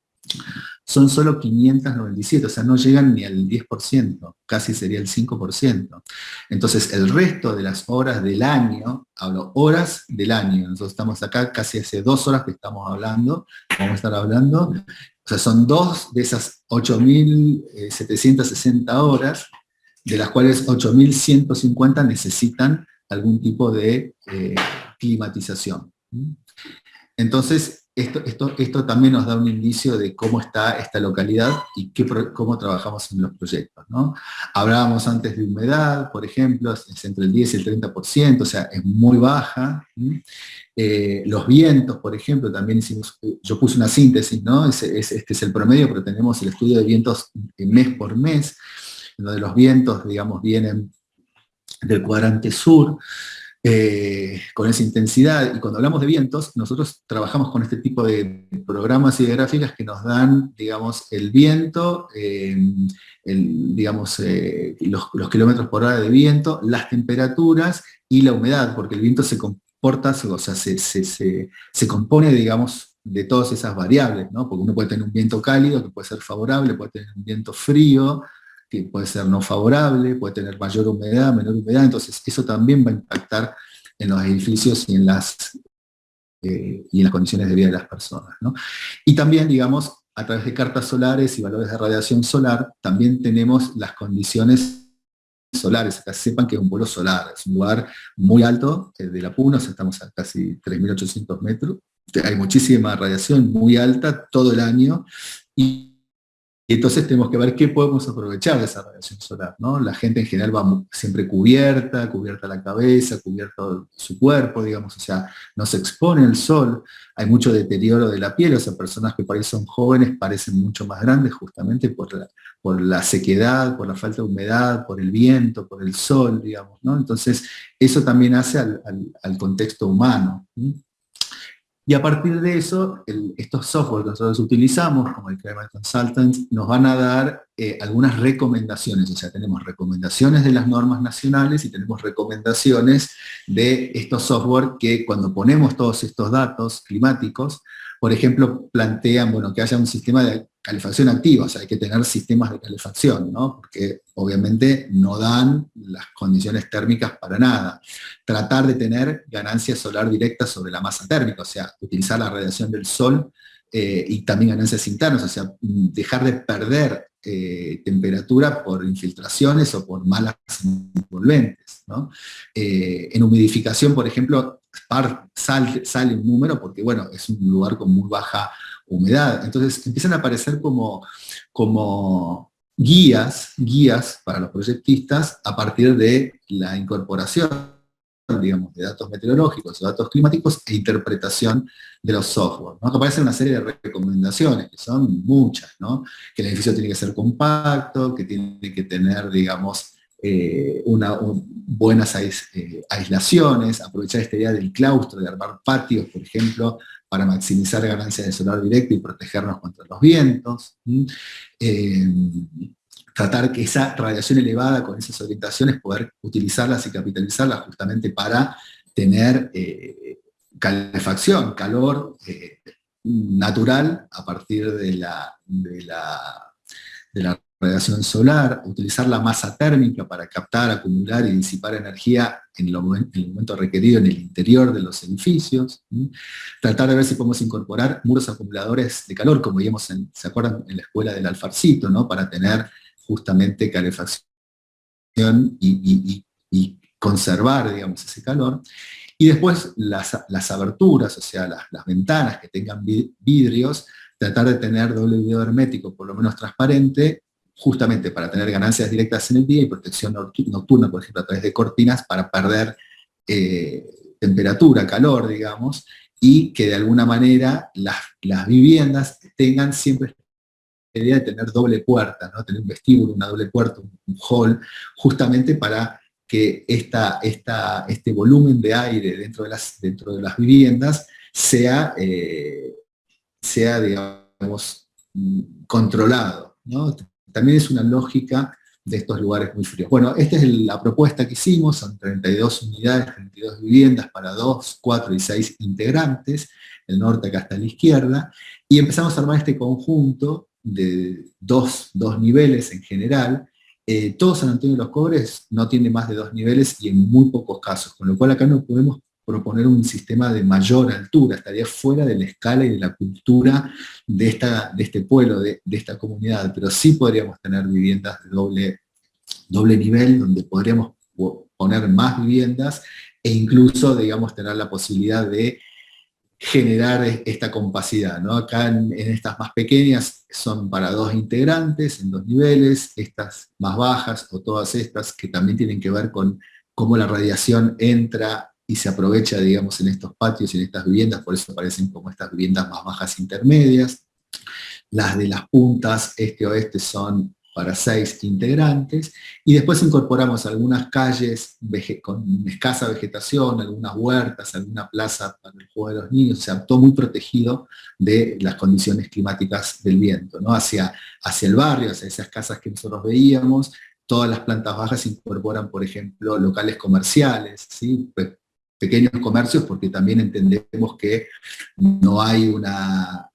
son solo 597, o sea, no llegan ni al 10%, casi sería el 5%. Entonces, el resto de las horas del año, hablo horas del año, nosotros estamos acá casi hace 2 horas que estamos hablando, vamos a estar hablando, o sea, son 2 de esas 8.760 horas, de las cuales 8.150 necesitan algún tipo de climatización. Entonces, esto también nos da un indicio de cómo está esta localidad y cómo trabajamos en los proyectos, ¿no? Hablábamos antes de humedad, por ejemplo, es entre el 10 y el 30%, o sea, es muy baja. Los vientos, por ejemplo, también yo puse una síntesis, ¿no? Este es el promedio, pero tenemos el estudio de vientos mes por mes, en donde los vientos, digamos, vienen del cuadrante sur. con esa intensidad. Y cuando hablamos de vientos, nosotros trabajamos con este tipo de programas y de gráficas que nos dan, digamos, el viento, digamos, los kilómetros por hora de viento, las temperaturas y la humedad, porque el viento se comporta, o sea, se compone, digamos, de todas esas variables, ¿no? Porque uno puede tener un viento cálido, que puede ser favorable, puede tener un viento frío, que puede ser no favorable, puede tener mayor humedad, menor humedad, entonces eso también va a impactar en los edificios y en las condiciones de vida de las personas, ¿no? Y también, digamos, a través de cartas solares y valores de radiación solar, también tenemos las condiciones solares. Acá sepan que es un polo solar, es un lugar muy alto de la Puna, o sea, estamos a casi 3.800 metros, hay muchísima radiación muy alta todo el año, y entonces tenemos que ver qué podemos aprovechar de esa radiación solar, ¿no? La gente en general va siempre cubierta la cabeza, cubierto su cuerpo, digamos, o sea, no se expone al sol, hay mucho deterioro de la piel, o sea, personas que por ahí son jóvenes parecen mucho más grandes justamente por la sequedad, por la falta de humedad, por el viento, por el sol, digamos, ¿no? Entonces, eso también hace al contexto humano, ¿sí? Y a partir de eso, estos software que nosotros utilizamos, como el Climate Consultant, nos van a dar algunas recomendaciones. O sea, tenemos recomendaciones de las normas nacionales y tenemos recomendaciones de estos software que cuando ponemos todos estos datos climáticos, por ejemplo, plantean, bueno, que haya un sistema de calefacción activa, o sea, hay que tener sistemas de calefacción, ¿no? Porque obviamente no dan las condiciones térmicas para nada. Tratar de tener ganancia solar directa sobre la masa térmica, o sea, utilizar la radiación del sol y también ganancias internas, o sea, dejar de perder temperatura por infiltraciones o por malas envolventes, ¿no? En humidificación, por ejemplo, sale un número porque, bueno, es un lugar con muy baja humedad. Entonces empiezan a aparecer como guías para los proyectistas a partir de la incorporación, digamos, de datos meteorológicos o datos climáticos e interpretación de los software, ¿no? Que aparecen una serie de recomendaciones, que son muchas, ¿no? Que el edificio tiene que ser compacto, que tiene que tener, digamos, buenas aislaciones, aprovechar esta idea del claustro, de armar patios, por ejemplo, para maximizar ganancias de solar directo y protegernos contra los vientos. Tratar que esa radiación elevada con esas orientaciones, poder utilizarlas y capitalizarlas justamente para tener calefacción, calor natural a partir de la radiación solar, utilizar la masa térmica para captar, acumular y disipar energía en el momento requerido en el interior de los edificios, tratar de ver si podemos incorporar muros acumuladores de calor, como vimos, ¿se acuerdan? En la escuela del Alfarcito, ¿no? Para tener justamente calefacción y conservar, digamos, ese calor. Y después las aberturas, o sea, las ventanas que tengan vidrios, tratar de tener doble vidrio hermético, por lo menos transparente, justamente para tener ganancias directas en el día y protección nocturna, por ejemplo, a través de cortinas para perder temperatura, calor, digamos, y que de alguna manera las viviendas tengan siempre la idea de tener doble puerta, ¿no? Tener un vestíbulo, una doble puerta, un hall, justamente para que este volumen de aire dentro de las viviendas sea digamos, controlado, ¿no? También es una lógica de estos lugares muy fríos. Bueno, esta es la propuesta que hicimos, son 32 unidades, 32 viviendas para 2, 4 y 6 integrantes, el norte acá está a la izquierda, y empezamos a armar este conjunto de dos niveles en general. Todo San Antonio de los Cobres no tiene más de 2 niveles y en muy pocos casos, con lo cual acá no podemos proponer un sistema de mayor altura, estaría fuera de la escala y de la cultura de este pueblo, de esta comunidad, pero sí podríamos tener viviendas de doble nivel, donde podríamos poner más viviendas e incluso, digamos, tener la posibilidad de generar esta compacidad, ¿no? Acá en estas más pequeñas son para 2 integrantes en 2 niveles, estas más bajas o todas estas que también tienen que ver con cómo la radiación entra y se aprovecha, digamos, en estos patios y en estas viviendas, por eso aparecen como estas viviendas más bajas intermedias. Las de las puntas este-oeste son para 6 integrantes, y después incorporamos algunas calles con escasa vegetación, algunas huertas, alguna plaza para el juego de los niños, o sea, todo muy protegido de las condiciones climáticas del viento, ¿no? Hacia el barrio, hacia esas casas que nosotros veíamos. Todas las plantas bajas incorporan, por ejemplo, locales comerciales, ¿sí? Pequeños comercios, porque también entendemos que no hay una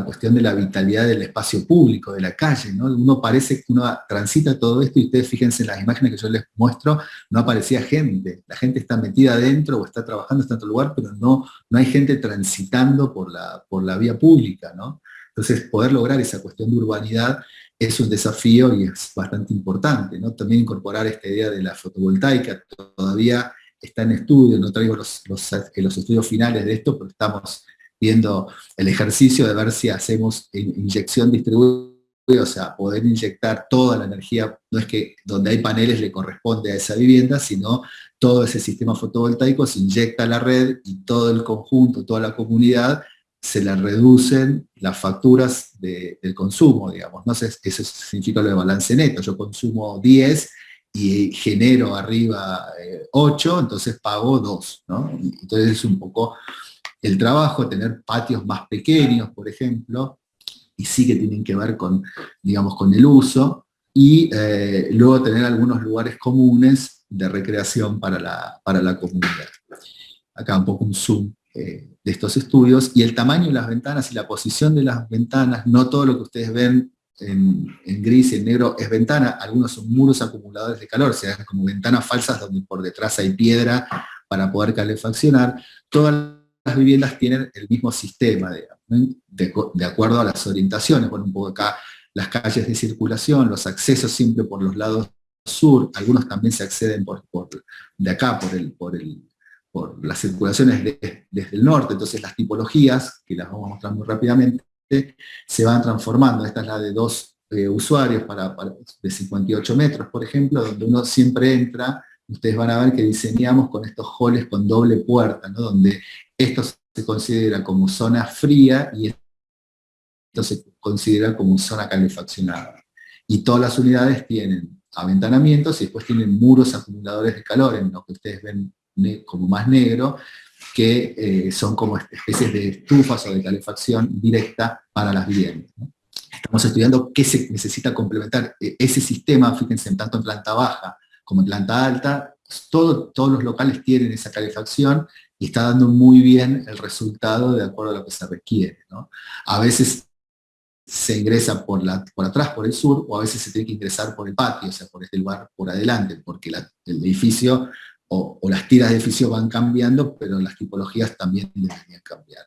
cuestión de la vitalidad del espacio público, de la calle, ¿no? Uno parece que uno transita todo esto, y ustedes fíjense en las imágenes que yo les muestro, no aparecía gente, la gente está metida adentro o está trabajando en otro lugar, pero no hay gente transitando por la vía pública, ¿no? Entonces, poder lograr esa cuestión de urbanidad es un desafío y es bastante importante, ¿no? También incorporar esta idea de la fotovoltaica, todavía está en estudio, no traigo los estudios finales de esto, pero estamos viendo el ejercicio de ver si hacemos inyección distribuida, o sea, poder inyectar toda la energía, no es que donde hay paneles le corresponde a esa vivienda, sino todo ese sistema fotovoltaico se inyecta a la red y todo el conjunto, toda la comunidad, se le reducen las facturas del consumo, digamos, ¿no? Eso significa lo de balance neto, yo consumo 10 y genero arriba 8, entonces pago 2, ¿no? Entonces es un poco el trabajo, tener patios más pequeños, por ejemplo, y sí que tienen que ver con, digamos, con el uso, y luego tener algunos lugares comunes de recreación para la comunidad. Acá un poco un zoom de estos estudios, y el tamaño de las ventanas y la posición de las ventanas, no todo lo que ustedes ven en gris y en negro es ventana, algunos son muros acumuladores de calor, o sea, como ventanas falsas donde por detrás hay piedra para poder calefaccionar. Todas las viviendas tienen el mismo sistema, digamos, ¿no? De acuerdo a las orientaciones. Bueno, un poco acá las calles de circulación, los accesos siempre por los lados sur, algunos también se acceden de acá, por las circulaciones desde el norte, entonces las tipologías, que las vamos a mostrar muy rápidamente, se van transformando. Esta es la de 2 usuarios de 58 metros, por ejemplo, donde uno siempre entra. Ustedes van a ver que diseñamos con estos halls con doble puerta, ¿no? Donde esto se considera como zona fría y esto se considera como zona calefaccionada. Y todas las unidades tienen aventanamientos y después tienen muros acumuladores de calor, en lo que ustedes ven como más negro, que son como especies de estufas o de calefacción directa para las viviendas, ¿no? Estamos estudiando qué se necesita complementar ese sistema, fíjense, tanto en planta baja como en planta alta, todos los locales tienen esa calefacción y está dando muy bien el resultado de acuerdo a lo que se requiere, ¿no? A veces se ingresa por atrás, por el sur, o a veces se tiene que ingresar por el patio, o sea, por este lugar por adelante, porque el edificio o las tiras de edificio van cambiando, pero las tipologías también deberían cambiar.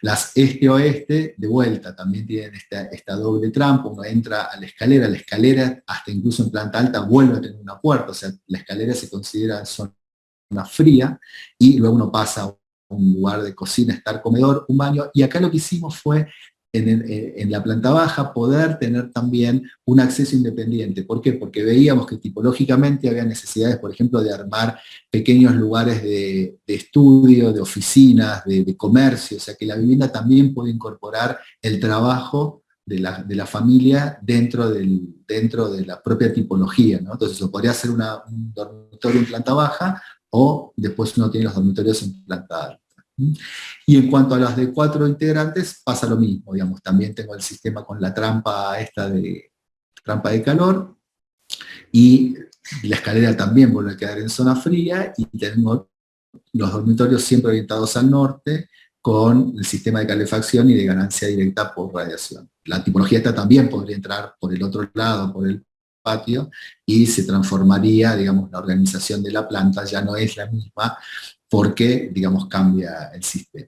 Las este-oeste, de vuelta, también tienen esta doble trampa. Uno entra a la escalera hasta incluso en planta alta vuelve a tener una puerta, o sea, la escalera se considera zona fría, y luego uno pasa a un lugar de cocina, estar comedor, un baño, y acá lo que hicimos fue en la planta baja poder tener también un acceso independiente. ¿Por qué? Porque veíamos que tipológicamente había necesidades, por ejemplo, de armar pequeños lugares de estudio, de oficinas, de comercio, o sea que la vivienda también puede incorporar el trabajo de la familia dentro de la propia tipología, ¿no? Entonces eso podría ser un dormitorio en planta baja, o después uno tiene los dormitorios en planta alta. Y en cuanto a las de 4 integrantes, pasa lo mismo, digamos, también tengo el sistema con la trampa trampa de calor, y la escalera también vuelve a quedar en zona fría, y tengo los dormitorios siempre orientados al norte, con el sistema de calefacción y de ganancia directa por radiación. La tipología esta también podría entrar por el otro lado, por el patio, y se transformaría, digamos, la organización de la planta ya no es la misma, porque, digamos, cambia el sistema.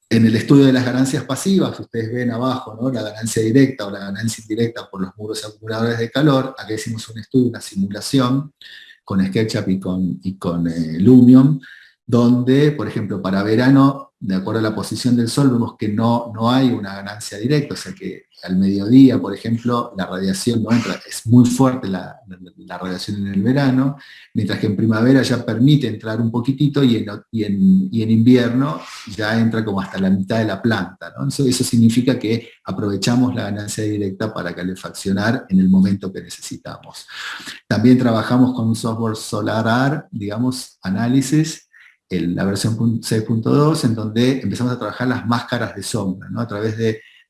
En el estudio de las ganancias pasivas, ustedes ven abajo, ¿no?, la ganancia directa o la ganancia indirecta por los muros acumuladores de calor. Acá hicimos un estudio, una simulación, con SketchUp y con Lumion, donde, por ejemplo, para verano, de acuerdo a la posición del sol, vemos que no hay una ganancia directa, o sea que al mediodía, por ejemplo, la radiación no entra, es muy fuerte la radiación en el verano, mientras que en primavera ya permite entrar un poquitito y en invierno ya entra como hasta la mitad de la planta, ¿no? Eso significa que aprovechamos la ganancia directa para calefaccionar en el momento que necesitamos. También trabajamos con un software SolarAR, digamos, análisis, la versión 6.2, en donde empezamos a trabajar las máscaras de sombra, ¿no? A través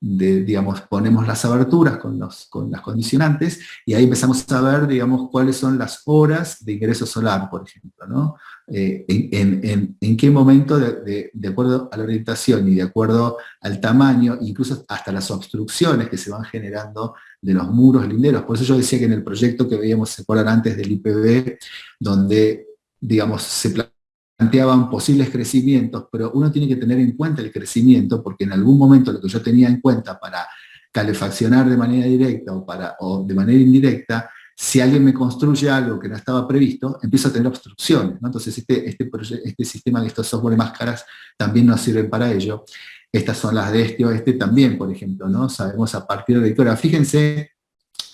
digamos, ponemos las aberturas con las condicionantes, y ahí empezamos a ver, digamos, cuáles son las horas de ingreso solar, por ejemplo, ¿no? En qué momento, de acuerdo a la orientación y de acuerdo al tamaño, incluso hasta las obstrucciones que se van generando de los muros linderos. Por eso yo decía que en el proyecto que veíamos, se acuerdan antes del IPB, donde, digamos, se planteaban posibles crecimientos, pero uno tiene que tener en cuenta el crecimiento, porque en algún momento lo que yo tenía en cuenta para calefaccionar de manera directa o de manera indirecta, si alguien me construye algo que no estaba previsto, empiezo a tener obstrucciones, ¿no? Entonces este sistema de estos software de máscaras también nos sirven para ello. Estas son las de este también, por ejemplo, ¿no? Sabemos a partir de ahora. Fíjense,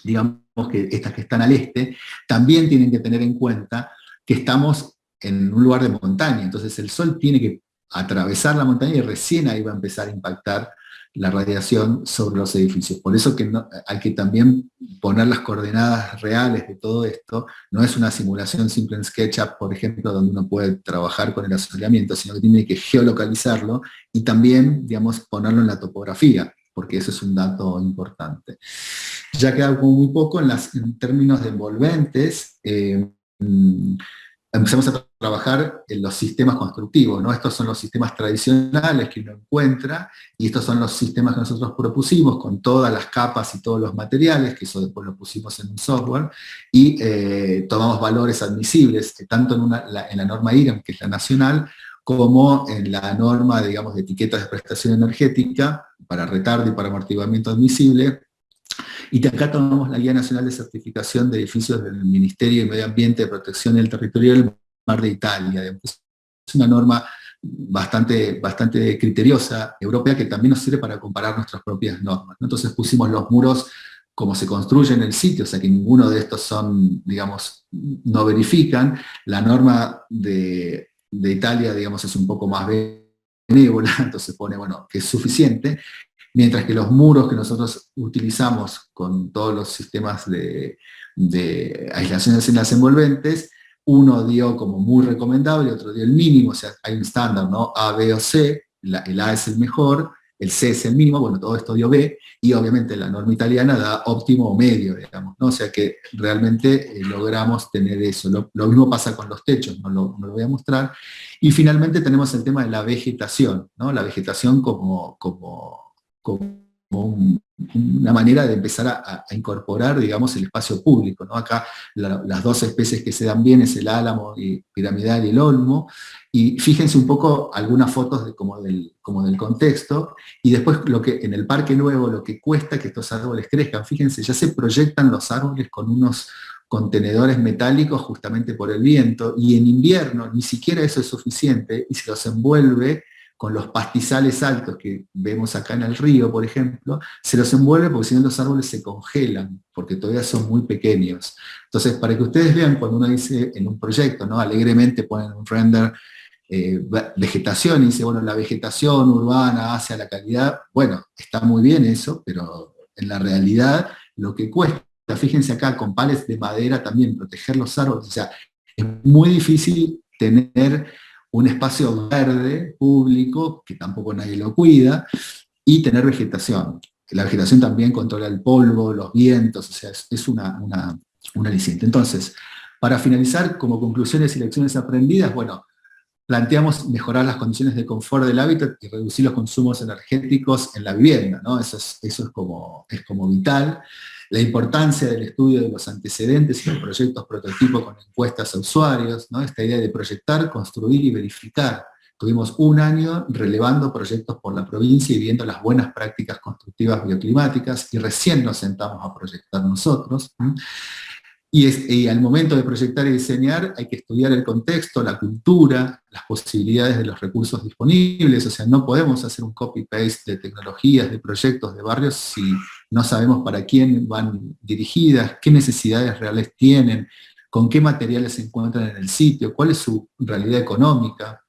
digamos que estas que están al este, también tienen que tener en cuenta que estamos en un lugar de montaña, entonces el sol tiene que atravesar la montaña y recién ahí va a empezar a impactar la radiación sobre los edificios. Por eso que hay que también poner las coordenadas reales de todo esto. No es una simulación simple en SketchUp, por ejemplo, donde uno puede trabajar con el asoleamiento, sino que tiene que geolocalizarlo y también, digamos, ponerlo en la topografía, porque eso es un dato importante. Ya queda como muy poco en términos de envolventes. Empezamos a trabajar en los sistemas constructivos, ¿no? Estos son los sistemas tradicionales que uno encuentra, y estos son los sistemas que nosotros propusimos con todas las capas y todos los materiales, que eso después lo pusimos en un software, y tomamos valores admisibles, tanto en la norma IREM, que es la nacional, como en la norma, digamos, de etiquetas de prestación energética, para retardo y para amortiguamiento admisible. Y acá tomamos la Guía Nacional de Certificación de Edificios del Ministerio de Medio Ambiente de Protección del Territorio del Mar de Italia. Es una norma bastante criteriosa, europea, que también nos sirve para comparar nuestras propias normas, ¿no? Entonces pusimos los muros como se construye en el sitio, o sea que ninguno de estos son, digamos, no verifican. La norma de Italia, digamos, es un poco más benévola, entonces pone, bueno, que es suficiente. Mientras que los muros que nosotros utilizamos con todos los sistemas de aislaciones en las envolventes, uno dio como muy recomendable, otro dio el mínimo, o sea, hay un estándar, ¿no? A, B o C, el A es el mejor, el C es el mínimo, bueno, todo esto dio B, y obviamente la norma italiana da óptimo o medio, digamos, ¿no? O sea que realmente logramos tener eso. Lo mismo pasa con los techos, no lo voy a mostrar. Y finalmente tenemos el tema de la vegetación, ¿no? La vegetación como una manera de empezar a incorporar, digamos, el espacio público, ¿no? Acá las dos especies que se dan bien es el álamo piramidal y el olmo, y fíjense un poco algunas fotos como del contexto, y después en el Parque Nuevo lo que cuesta que estos árboles crezcan. Fíjense, ya se proyectan los árboles con unos contenedores metálicos justamente por el viento, y en invierno ni siquiera eso es suficiente, y se los envuelve con los pastizales altos que vemos acá en el río, por ejemplo, se los envuelve porque si no los árboles se congelan, porque todavía son muy pequeños. Entonces, para que ustedes vean, cuando uno dice en un proyecto, ¿no? Alegremente ponen un render vegetación, y dice, bueno, la vegetación urbana hace a la calidad, bueno, está muy bien eso, pero en la realidad lo que cuesta, fíjense acá, con palets de madera también, proteger los árboles, o sea, es muy difícil tener un espacio verde, público, que tampoco nadie lo cuida, y tener vegetación. La vegetación también controla el polvo, los vientos, o sea, es una aliciente. Entonces, para finalizar, como conclusiones y lecciones aprendidas, bueno, planteamos mejorar las condiciones de confort del hábitat y reducir los consumos energéticos en la vivienda, ¿no? Eso es como vital. La importancia del estudio de los antecedentes y los proyectos prototipo con encuestas a usuarios, ¿no? Esta idea de proyectar, construir y verificar. Tuvimos un año relevando proyectos por la provincia y viendo las buenas prácticas constructivas bioclimáticas, y recién nos sentamos a proyectar nosotros. Y al momento de proyectar y diseñar hay que estudiar el contexto, la cultura, las posibilidades de los recursos disponibles, o sea, no podemos hacer un copy-paste de tecnologías, de proyectos, de barrios, si no sabemos para quién van dirigidas, qué necesidades reales tienen, con qué materiales se encuentran en el sitio, cuál es su realidad económica.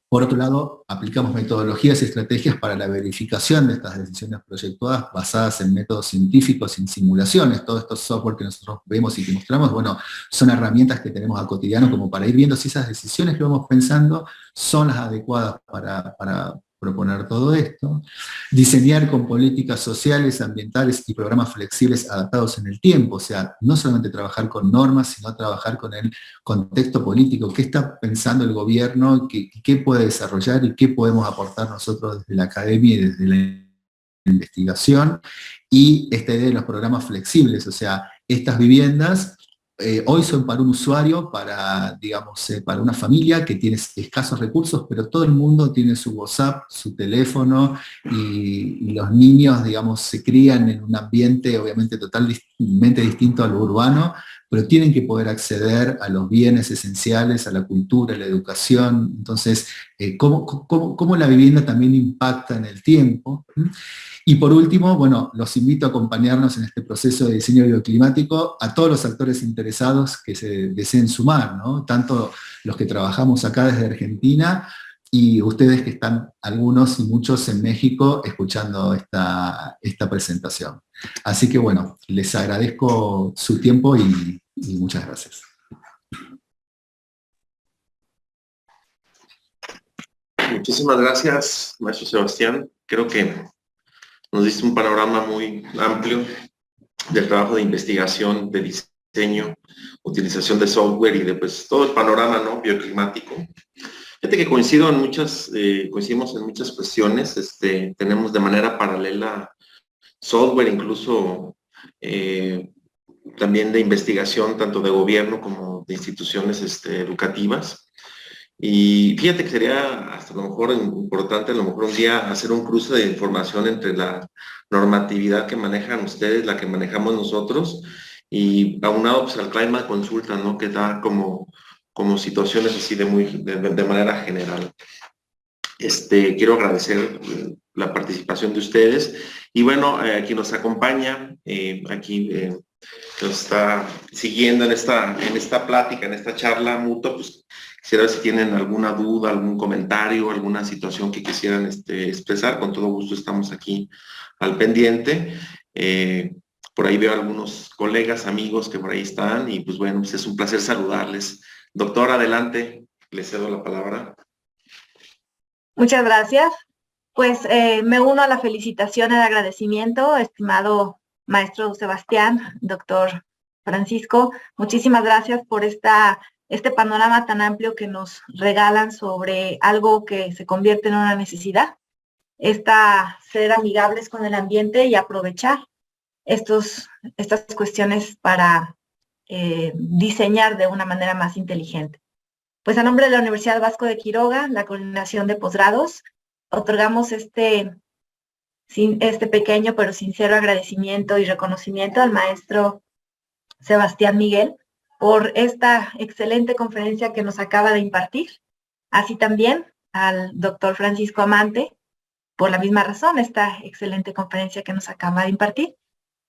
Por otro lado, aplicamos metodologías y estrategias para la verificación de estas decisiones proyectadas basadas en métodos científicos, sin simulaciones. Todos estos software que nosotros vemos y que mostramos, bueno, son herramientas que tenemos a cotidiano como para ir viendo si esas decisiones que vamos pensando son las adecuadas para proponer todo esto. Diseñar con políticas sociales, ambientales y programas flexibles adaptados en el tiempo, o sea, no solamente trabajar con normas, sino trabajar con el contexto político, qué está pensando el gobierno, qué puede desarrollar y qué podemos aportar nosotros desde la academia y desde la investigación, y esta idea de los programas flexibles, o sea, estas viviendas hoy son para un usuario, para, digamos, para una familia que tiene escasos recursos, pero todo el mundo tiene su WhatsApp, su teléfono, y los niños, digamos, se crían en un ambiente obviamente totalmente distinto a lo urbano, pero tienen que poder acceder a los bienes esenciales, a la cultura, a la educación. Entonces, cómo la vivienda también impacta en el tiempo. Y por último, bueno, los invito a acompañarnos en este proceso de diseño bioclimático a todos los actores interesados que se deseen sumar, ¿no? Tanto los que trabajamos acá desde Argentina, y ustedes que están, algunos y muchos en México, escuchando esta presentación. Así que bueno, les agradezco su tiempo y muchas gracias. Muchísimas gracias, maestro Sebastián. Creo que nos diste un panorama muy amplio del trabajo de investigación, de diseño, utilización de software y de pues, todo el panorama, ¿no?, bioclimático. Fíjate que coincidimos en muchas cuestiones. Tenemos de manera paralela software, incluso también de investigación, tanto de gobierno como de instituciones educativas. Y fíjate que sería hasta a lo mejor importante, a lo mejor un día hacer un cruce de información entre la normatividad que manejan ustedes, la que manejamos nosotros, y aunado pues al clima de consulta, ¿no?, que da como situaciones así de manera general. Quiero agradecer la participación de ustedes, y bueno, quien nos acompaña aquí, que nos está siguiendo en esta plática, en esta charla mutua, pues quisiera ver si tienen alguna duda, algún comentario, alguna situación que quisieran expresar. Con todo gusto estamos aquí al pendiente. Por ahí veo algunos colegas, amigos que por ahí están, y pues bueno, pues es un placer saludarles. Doctor, adelante, le cedo la palabra. Muchas gracias. Pues me uno a la felicitación y el agradecimiento, estimado maestro Sebastián, doctor Francisco. Muchísimas gracias por este panorama tan amplio que nos regalan sobre algo que se convierte en una necesidad. Ser amigables con el ambiente y aprovechar estas cuestiones para diseñar de una manera más inteligente. Pues a nombre de la Universidad Vasco de Quiroga, la coordinación de posgrados, otorgamos este pequeño pero sincero agradecimiento y reconocimiento al maestro Sebastián Miguel por esta excelente conferencia que nos acaba de impartir, así también al doctor Francisco Amante, por la misma razón, esta excelente conferencia que nos acaba de impartir.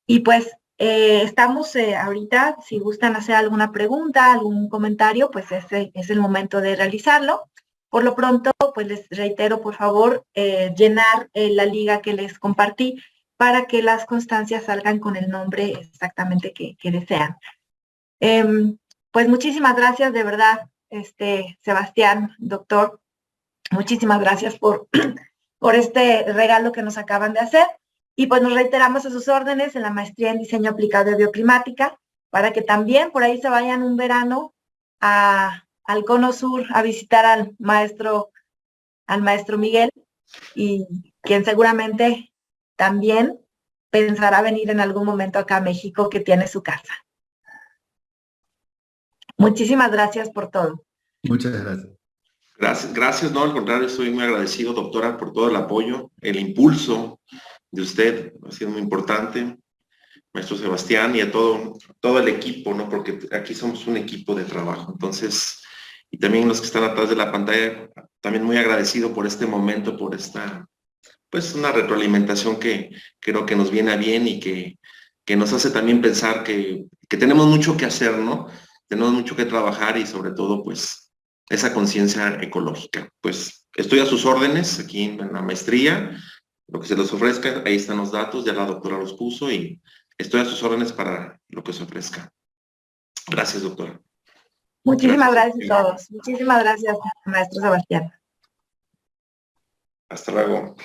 Y pues estamos ahorita, si gustan hacer alguna pregunta, algún comentario, pues ese es el momento de realizarlo. Por lo pronto, pues les reitero, por favor, llenar la liga que les compartí para que las constancias salgan con el nombre exactamente que desean. Pues muchísimas gracias, de verdad, Sebastián, doctor, muchísimas gracias por este regalo que nos acaban de hacer. Y pues nos reiteramos a sus órdenes en la maestría en diseño aplicado de bioclimática, para que también por ahí se vayan un verano al Cono Sur a visitar al maestro Miguel, y quien seguramente también pensará venir en algún momento acá a México, que tiene su casa. Muchísimas gracias por todo. Muchas gracias. Gracias, no, al contrario, estoy muy agradecido, doctora, por todo el apoyo, el impulso de usted, ha sido muy importante. maestro Sebastián, y a todo el equipo, ¿no? Porque aquí somos un equipo de trabajo. Entonces, y también los que están atrás de la pantalla, también muy agradecido por este momento, por esta, pues, una retroalimentación que creo que nos viene a bien y que nos hace también pensar que tenemos mucho que hacer, ¿no? Tenemos mucho que trabajar y sobre todo, pues, esa conciencia ecológica. Pues, estoy a sus órdenes aquí en la maestría, lo que se les ofrezca, ahí están los datos, ya la doctora los puso y estoy a sus órdenes para lo que se ofrezca. Gracias, doctora. Muchísimas Gracias. gracias a todos. Muchísimas gracias, maestro Sebastián. Hasta luego.